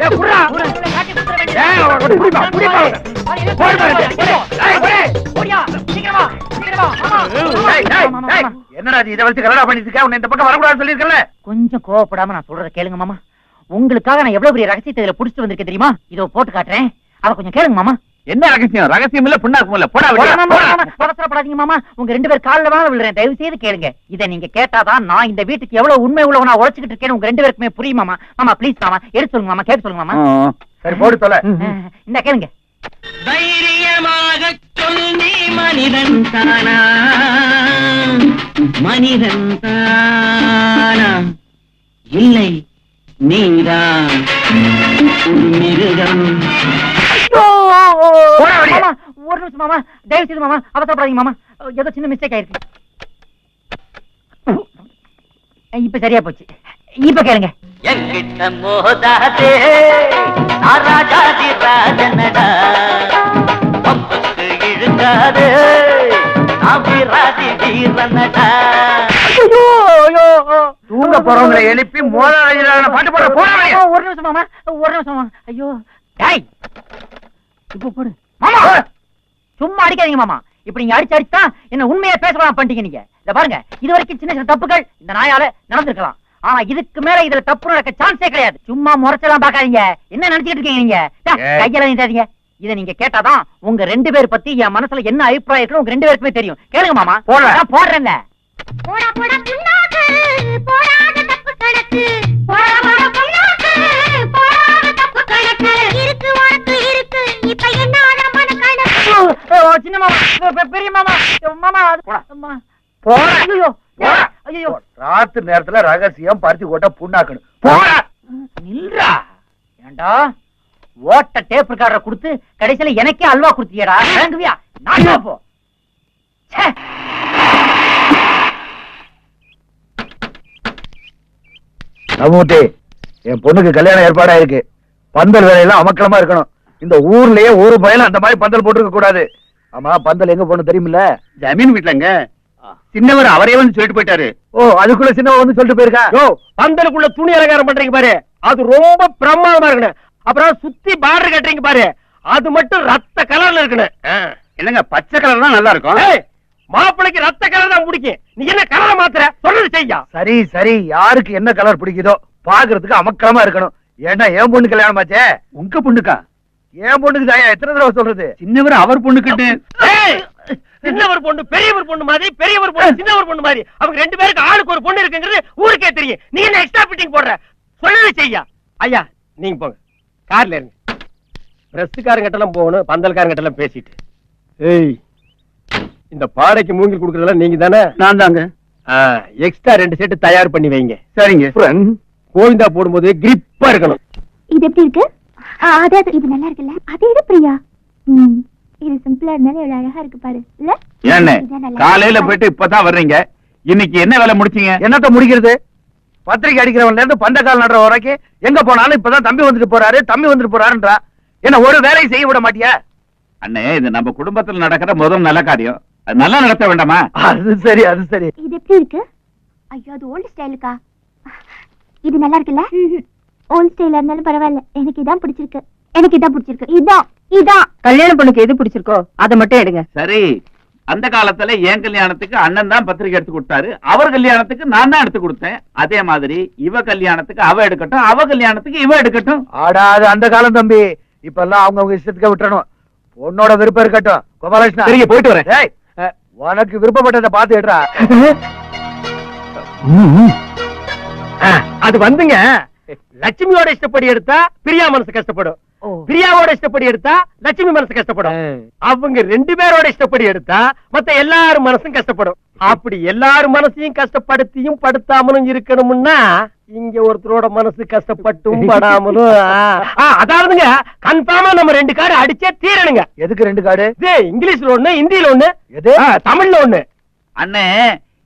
டேய், புடிடா. டேய், அவன புடிப்பா, புடிப்பா. போடு, டேய், போடு. ஓடியா, சீக்கிரமா, சீக்கிரமா. மாமா. டேய், டேய், டேய், என்னடா இது? இதை வச்சு கலடா பண்ணிட்டு இருக்க? உன்னை இந்த பக்கம் வரக்கூடாதுன்னு சொல்லியிருக்கல? கொஞ்சம் கோவப்படாம நான் சொல்றத கேளுங்க மாமா. உங்களுக்காக நான் எவ்வளவு பெரிய ரகசியத்தை இதுல புடிச்சிட்டு வந்திருக்கேன் தெரியுமா? இதோ போட்டு காட்டுறேன், அத கொஞ்சம் கேளுங்க மாமா. என்ன ரகசியம்? ரகசியம் இல்ல, புண்ணாக்கும் இல்ல. போடா வெளிய. அவசரப்படாதீங்க மாமா. உங்க 2 பேர் கால்ல தான் விழுறேன். தயவு செய்து கேளுங்க. இதை நீங்க கேட்டாதான் நான் இந்த வீட்டுக்கு எவ்வளவு உண்மை உள்ளவனா உழைச்சிட்டு இருக்கேன்னு உங்க 2 பேருக்குமே புரியும் மாமா. மாமா ப்ளீஸ் மாமா, எடுத்து சொல்லுங்க மாமா, கேட்டு சொல்லுங்க மாமா. சரி, போடு தொலை. இந்த கேளுங்க. தைரியமாக சொல் நீ மனிதன் தானா மனிதன் தானா இல்லை நீதான் ஒரு மிருகம் மாமா, ஒரு நிமிஷம் மாமா தயவு செய்து மாமா அவசரப்படாதீங்க மாமா ஏதோ சின்ன மிஸ்டேக் ஆயிருக்கு இப்ப சரியா போச்சு இப்ப கேளுங்க என்கிட்ட மோதாதே ராஜாதி ராஜனடா பம்புக்கு இழுக்காதே வீரனடா தூங்க போறவங்களை எழுப்பி மோதாத பாட்டு போட போறாங்க. ஒரு நிமிஷம் மாமா ஒரு நிமிஷம் மாமா ஐயோ டேய் இப்ப போடு மாமா சும்மா அடிக்காதீங்க மாமா இப்படி நீங்க அடிச்சு அடிச்சுதான் என்ன உண்மையா பேசலாம் பண்ணிட்டீங்க நீங்க இத பாருங்க இது வரைக்கும் சின்ன சின்ன தப்புகள் இந்த நாயால நடந்திருக்கலாம் ஆனா இதுக்கு மேல இதுல தப்பு நடக்க சான்ஸே கிடையாது சும்மா முறைச்சலாம் பாக்காதீங்க என்ன நினைச்சிட்டு இருக்கீங்க நீங்க கையில நீட்டாதீங்க இத நீங்க கேட்டாதான் உங்க 2 பேர் பத்தி என் மனசுல என்ன அபிப்பிராயம் இருக்கு உங்க 2 பேருக்குமே தெரியும் கேளுங்க மாமா போடுறேன்ல போடா போடா புண்ணாக்கு போடாத தப்பு கணக்கு போடா போடா புண்ணாக்கு போடாத தப்பு கணக்கு இருக்கு உனக்கு இருக்கு இப்ப என்ன மன கணக்கு சின்ன மாமா பெரிய மாமா மாமா போடா. ஐயோ ஐயோ ராத்திரி நேரத்துல ரகசியம் பருத்தி கோட்டை புண்ணாக்கணும் போடா. நில்றா ஏண்டா ஓட்ட டேப் ரெக்கார்டரை கொடுத்து கடைசியில எனக்கே அல்வா கொடுத்தியடா வாங்குவியா நான் போ ச்சே. நமுத்தி என் பொண்ணுக்கு கல்யாணம் ஏற்பாடா இருக்கு பந்தல் வேலையெல்லாம் அமக்கலமா இருக்கணும் இந்த ஊர்லயே ஒரு பயலும் அந்த மாதிரி பந்தல் போட்டுக்க கூடாது ஆமா பந்தல் எங்க போகணும் தெரியுமில்ல ஜமீன் வீட்டுலங்க சின்னவர் அவரே வந்து சொல்லிட்டு போயிட்டாரு ஓ அதுக்குள்ள சின்ன வந்து சொல்லிட்டு போயிருக்கா யோ பந்தலுக்குள்ள துணி அலங்காரம் பண்றீங்க பாரு அது ரொம்ப பிரமாதமா இருக்கணும் அப்புறம் சுத்தி பார்டர் கட்டுறீங்க பாரு அது மட்டும் ரத்த கலர்ல இருக்கணும் என்னங்க பச்சை கலர் தான் நல்லா இருக்கும் ஏய், மாப்பிளைக்கு ரத்த கலர் தான் பிடிக்கும் நீ என்ன கலரை மாத்துற சொல்றது செய்யா சரி சரி யாருக்கு என்ன கலர் பிடிக்குதோ பாக்குறதுக்கு அமக்கலமா இருக்கணும் ஏன்னா என் பொண்ணு கல்யாணம் ஆச்சே உங்க பொண்ணுக்கா என் பொண்ணுக்கு தாயா எத்தனை தடவை சொல்றது சின்னவர் அவர் பொண்ணுக்கிட்டு ஏய், சின்னவர் பொண்ணு பெரியவர் பொண்ணு மாதிரி பெரியவர் பொண்ணு சின்னவர் பொண்ணு மாதிரி அவங்க 2 பேருக்கு ஆளுக்கு ஒரு பொண்ணு இருக்குங்கிறது ஊருக்கே தெரியும் நீ என்ன எக்ஸ்ட்ரா ஃபிட்டிங் போடுற சொல்லவே செய்யா ஐயா நீங்க போங்க கார்ல இருங்க பிரஸ்காரங்கிட்ட எல்லாம் போகணும் பந்தல்காரங்கிட்ட எல்லாம் பேசிட்டு ஏய் இந்த பாடைக்கு மூங்கில் குடுக்கறதெல்லாம் நீங்க தானே நான் தாங்க எக்ஸ்ட்ரா 2 செட் தயார் பண்ணி வைங்க சரிங்க கோவிந்தா போடும்போது கிரிப்பா இருக்கணும் இது எப்படி இருக்கு அதாவது இது நல்லா இருக்குல்ல அது எது பிரியா இது சிம்பிளா இருந்தாலும் எவ்வளவு அழகா இருக்கு பாரு இல்ல ஏன்னு இதான் நல்லா காலையில இருக்கு. போயிட்டு இப்பதான் வர்றீங்க இன்னைக்கு என்ன வேலை முடிச்சீங்க என்னத்த முடிக்கிறது பத்திரிக்கை அடிக்கிறவன்ல இருந்து பந்தக்கால் நடுற வரைக்கும் எங்க போனாலும் இப்பதான் தம்பி வந்துட்டு போறாருன்றா என்ன ஒரு வேலையும் செய்ய விட மாட்டியா அண்ணே இது நம்ம குடும்பத்துல நடக்கிற முதல் நல்ல காரியம் அது நல்லா நடத்த வேண்டாமா அது சரி இது எப்படி இருக்கு ஐயோ அது ஓல்ட் ஸ்டைலுக்கா இது நல்லா இருக்குல்ல ஓல்ட் ஸ்டைலா இருந்தாலும் பரவாயில்ல எனக்கு இதான் பிடிச்சிருக்கு இதான் கல்யாணம் பொண்ணுக்கு எது பிடிச்சிருக்கோ அதை மட்டும் எடுங்க சரி அந்த காலத்துல என் கல்யாணத்துக்கு அண்ணன் தான் பத்திரிக்கை எடுத்து கொடுத்தாரு அவர் கல்யாணத்துக்கு நான் தான் எடுத்து கொடுத்தேன் அதே மாதிரி இவ கல்யாணத்துக்கு அவ எடுக்கட்டும் அவ கல்யாணத்துக்கு இவ எடுக்கட்டும் ஆடாது அந்த காலம் தம்பி இப்ப எல்லாம் அவங்க இஷ்டத்துக்கு விட்டுறணும் உன்னோட விருப்பம் இருக்கட்டும் கோபாலகிருஷ்ணா சரிங்க போயிட்டு வரேன் ஏய், உனக்கு விருப்பப்பட்டதை பார்த்து எடுறா அது வந்துங்க லட்சுமியோட இஷ்டப்படி எடுத்தா பிரியா மனசு கஷ்டப்படும் பிரியாவோட இஷ்டப்படி எடுத்தா லட்சுமி மனசு கஷ்டப்படும் அவங்க 2 பேரோட இஷ்டப்படி எடுத்தா மத்த எல்லாரும் மனசும் கஷ்டப்படும் அப்படி எல்லாரும் மனசையும் கஷ்டப்படுத்தியும் படுத்தாமலும் இருக்கணும்னா இங்க ஒருத்தரோட மனசு கஷ்டப்பட்டும் படாமலும் அதாவதுங்க கன்ஃபார்மா நம்ம 2 கார்டு அடிச்சே தீரணுங்க எதுக்கு 2 கார்டு இது இங்கிலீஷ்ல ஒண்ணு ஹிந்தியில ஒண்ணு எது தமிழ்ல ஒண்ணு அண்ணே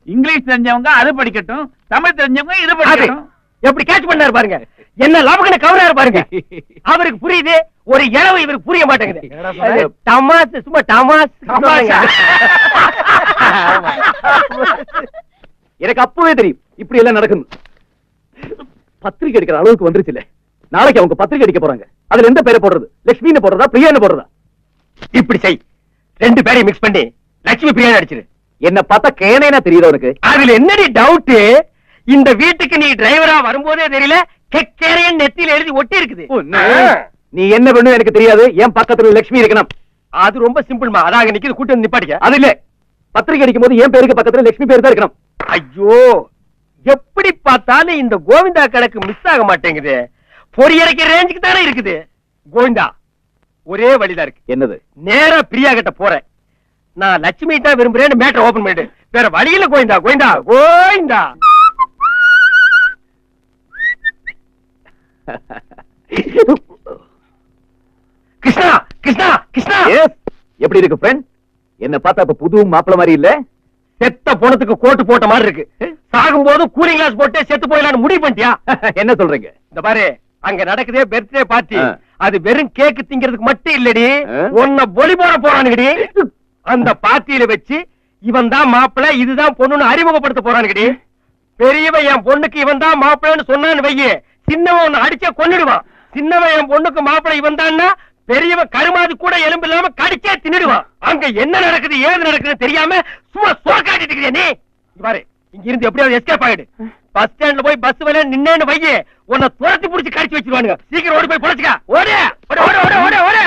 இங்கிலீஷ் தெரிஞ்சவங்க அது படிக்கட்டும் தமிழ் தெரிஞ்சவங்க இது படிக்கட்டும் எப்படி கேட்ச் பண்ணாரு பாருங்க என்ன லாபகன கவராரு பாருங்க அவருக்கு புரியுது ஒரு இளவு இவருக்கு புரிய மாட்டேங்குது என்னடா சொன்ன? தமாஸ் சும்மா தமாஸ் எனக்கு அப்பவே தெரியும் இப்படி எல்லாம் நடக்கும் பத்திரிக்கை அடிக்கிற அளவுக்கு வந்துருச்சுல நாளைக்கு அவங்க பத்திரிக்கை அடிக்க போறாங்க அதுல எந்த பேரை போடுறது லட்சுமின்னு போடுறதா பிரியான்னு போடுறதா இப்படி செய் 2 பேரையும் மிக்ஸ் பண்ணி லட்சுமி பிரியாணி அடிச்சிரு என்ன பார்த்தா கேனேனா தெரியுதா உனக்கு அதுல என்னடி டவுட் இந்த வீட்டுக்கு நீ டிரைவரா வரும்போதே தெரியல கெக்கேரையன் நெத்தியில எழுதி ஒட்டி இருக்குது நீ என்ன பண்ணு எனக்கு தெரியாது என் பக்கத்துல லட்சுமி இருக்கணும் அது ரொம்ப சிம்பிள்மா அதாக நிக்கிறது கூட்டம் நிப்பாட்டிக்க அது இல்ல பத்திரிக்கை அடிக்கும் போது என் பேருக்கு பக்கத்துல லட்சுமி பேர் தான் இருக்கணும் ஐயோ எப்படி பார்த்தாலும் இந்த கோவிந்தா கணக்கு மிஸ் ஆக மாட்டேங்குது பொரியரைக்க ரேஞ்சுக்கு தானே இருக்குது கோவிந்தா ஒரே வழிதான் இருக்கு. என்னது? நேரா பிரியா கிட்ட போறேன். நான் லட்சுமி தான் விரும்புறேன்னு மேட்டர் ஓபன் பண்ணிட்டு வேற வழியில கோயிந்தா கோயிந்தா கோயிந்தா. கிருஷ்ணா கிருஷ்ணா கிருஷ்ணா. எப்படி இருக்கு ஃப்ரெண்ட்? என்ன பார்த்தா இப்ப புது மாப்பிள்ள மாதிரி இல்ல? செத்த போனதுக்கு கோட்டு போட்ட மாதிரி இருக்கு. சாகும் போது கூலிங் கிளாஸ் போட்டு செத்து போயிடலான்னு முடிவு பண்ணிட்டியா? என்ன சொல்றீங்க? இந்த பாரு, அங்க நடக்குதே பர்த்டே பார்ட்டி. ஆ. அது வெறும் கேக் திங்கிறதுக்கு மட்டும் இல்லடி, ஆ. உன்னை பொலி போட போறானுங்கடி. அந்த பார்ட்டியில வச்சு இவன் தான் மாப்பிள்ளை இதுதான் பொண்ணுன்னு அறிமுகப்படுத்த போறானுங்கடி. பெரியவன் என் பொண்ணுக்கு இவன் தான் மாப்பிள்ளைன்னு சொன்னான்னு வையே, சின்னவன் உன்னை அடிச்சே கொன்னுடுவான். சின்னவன் என் பொண்ணுக்கு மாப்பிள்ளை இவன் தான்னா பெரியவன் கருமாதி கூட எலும்பு இல்லாம கடிச்சே தின்னுடுவான். அங்க என்ன நடக்குது ஏது நடக்குதுன்னு தெரியாம சும்மா சோக்காட்டிட்டு இருக்கிறியா நீ? இங்க பாரு, இங்க இருந்து எப்படியாவது எஸ்கேப் ஆயிடு. பஸ் ஸ்டாண்ட்ல போய் பஸ் வேலை நின்னேன்னு வையே, உன்னை துரத்தி புடிச்சு கடிச்சு வச்சிருவானுங்க. சீக்கிரம் ஓடி போய் பொழைச்சுக்க. ஓடு ஓடு ஓடு ஓடு ஓடு ஓடு.